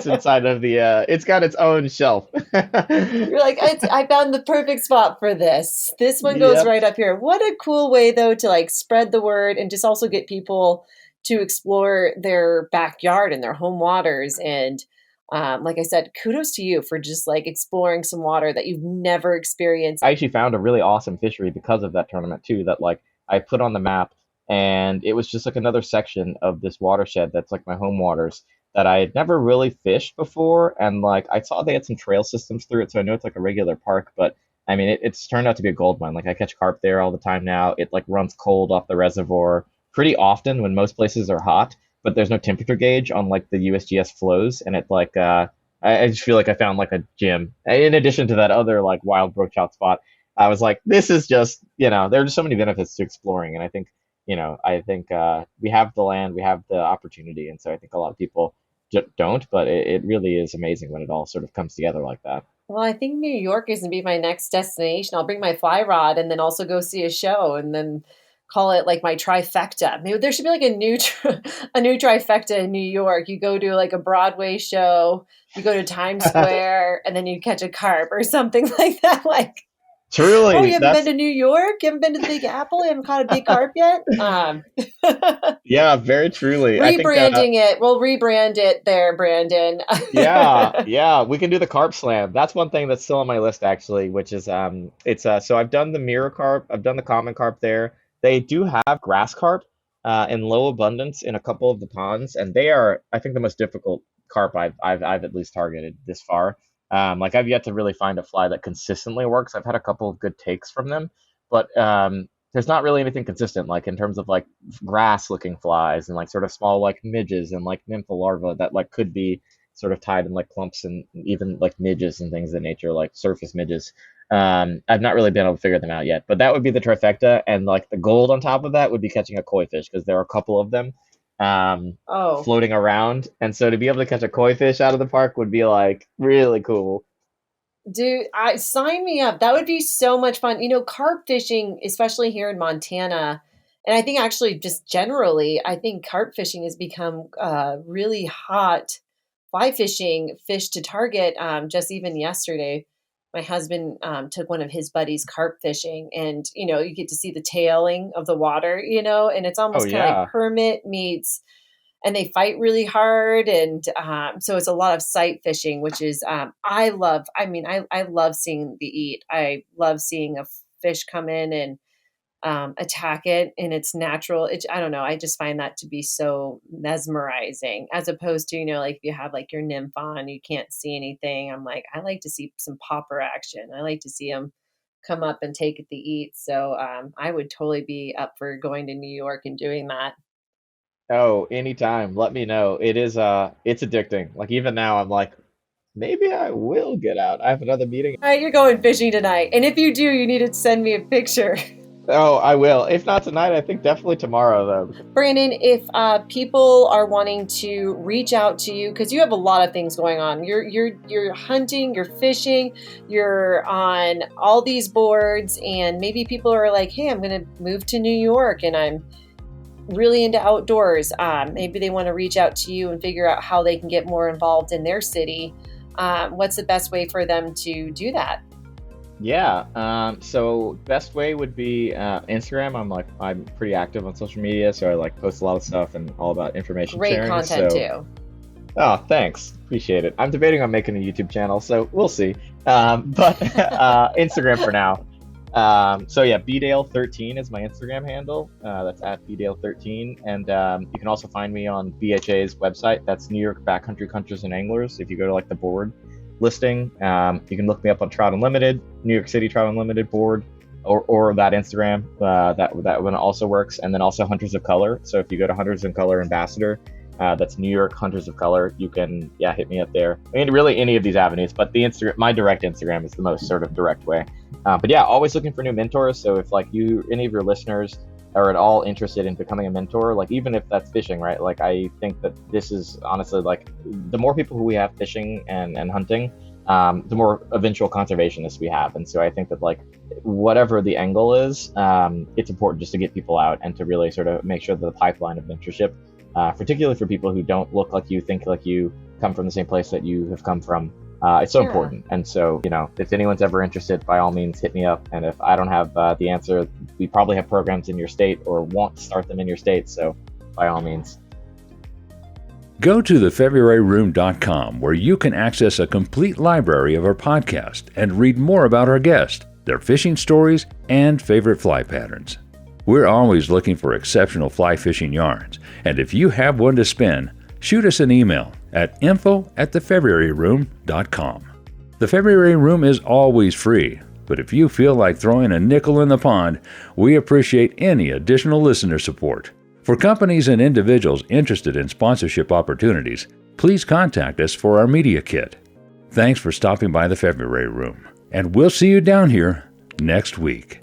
inside of the it's got its own shelf. You're like, I found the perfect spot for this. This one goes Yep. right up here. What a cool way, though, to like spread the word and just also get people to explore their backyard and their home waters. And like I said, kudos to you for just like exploring some water that you've never experienced. I actually found a really awesome fishery because of that tournament too that like I put on the map, and it was just like another section of this watershed that's like my home waters that I had never really fished before, and like I saw they had some trail systems through it, so I know it's like a regular park, but I mean it's turned out to be a gold mine. Like I catch carp there all the time now. It like runs cold off the reservoir pretty often when most places are hot, but there's no temperature gauge on like the USGS flows, and it like I just feel like I found like a gym. In addition to that other like wild brook trout spot, I was like, this is just there are just so many benefits to exploring, and I think we have the land, we have the opportunity, and so I think a lot of people don't, but it really is amazing when it all sort of comes together like that. Well, I think New York is gonna be my next destination. I'll bring my fly rod and then also go see a show and then call it like my trifecta. Maybe there should be like a new trifecta in New York. You go to like a Broadway show, you go to Times Square, and then you catch a carp or something like that. Like, oh, you Truly, haven't been that's to New York? You haven't been to the Big Apple? You haven't caught a big carp yet? yeah, very truly. I think Rebranding it. We'll rebrand it there, Brandon. yeah, yeah, we can do the carp slam. That's one thing that's still on my list actually, which is it's so I've done the mirror carp, I've done the common carp there. They do have grass carp in low abundance in a couple of the ponds, and they are I think the most difficult carp I've at least targeted this far. Like I've yet to really find a fly that consistently works. I've had a couple of good takes from them, but there's not really anything consistent like in terms of like grass looking flies and like sort of small like midges and like nympha larvae that like could be sort of tied in like clumps and even like midges and things of that nature, like surface midges. I've not really been able to figure them out yet, but that would be the trifecta, and like the gold on top of that would be catching a koi fish because there are a couple of them Oh, floating around, and so to be able to catch a koi fish out of the park would be like really cool. dude, I sign me up. That would be so much fun. You know, carp fishing, especially here in Montana, and I think actually just generally, I think carp fishing has become really hot fly fishing fish to target. Just even yesterday. my husband took one of his buddies carp fishing, and you get to see the tailing of the water, and it's Oh almost kind of like yeah. permit meets, and they fight really hard, and so it's a lot of sight fishing, which is I love. I mean, I love seeing the eat. I love seeing a fish come in and attack it in its natural. I don't know. I just find that to be so mesmerizing, as opposed to like if you have like your nymph on, you can't see anything. I'm like, I like to see some popper action. I like to see them come up and take it to eat. So I would totally be up for going to New York and doing that. Oh, anytime. Let me know. It's addicting. Like even now I'm like, maybe I will get out. I have another meeting. All right, you're going fishing tonight, and if you do, you need to send me a picture. Oh, I will. If not tonight, I think definitely tomorrow though. Brandon, if people are wanting to reach out to you, because you have a lot of things going on, you're hunting, you're fishing, you're on all these boards, and maybe people are like, hey, I'm going to move to New York, and I'm really into outdoors. Maybe they want to reach out to you and figure out how they can get more involved in their city. What's the best way for them to do that? Yeah. So best way would be Instagram. I'm pretty active on social media, so I like post a lot of stuff and all about information Great sharing. content So, too. oh, thanks. Appreciate it. I'm debating on making a YouTube channel, so we'll see. But Instagram for now. So yeah, bdale13 is my Instagram handle. That's at bdale13, and you can also find me on BHA's website. That's New York Backcountry Hunters and Anglers. If you go to like the board listing, you can look me up on Trout Unlimited, New York City Trout Unlimited board, or that Instagram. That one also works, and then also Hunters of Color. So if you go to Hunters of Color Ambassador, that's New York Hunters of Color. You can hit me up there. I mean, really any of these avenues, but my direct Instagram is the most sort of direct way. But yeah, always looking for new mentors. So if like any of your listeners are at all interested in becoming a mentor, like even if that's fishing, right? Like I think that this is honestly like the more people who we have fishing and hunting, the more eventual conservationists we have. And so I think that like whatever the angle is, it's important just to get people out and to really sort of make sure that the pipeline of mentorship, particularly for people who don't look like you, think like you, come from the same place that you have come from, it's so important. And so, if anyone's ever interested, by all means, hit me up. And if I don't have the answer, we probably have programs in your state or want to start them in your state. So by all means. Go to thefebruaryroom.com, where you can access a complete library of our podcast and read more about our guests, their fishing stories, and favorite fly patterns. We're always looking for exceptional fly fishing yarns, and if you have one to spin, shoot us an email at info@thefebruaryroom.com. The February Room is always free, but if you feel like throwing a nickel in the pond, we appreciate any additional listener support. For companies and individuals interested in sponsorship opportunities, please contact us for our media kit. Thanks for stopping by the February Room, and we'll see you down here next week.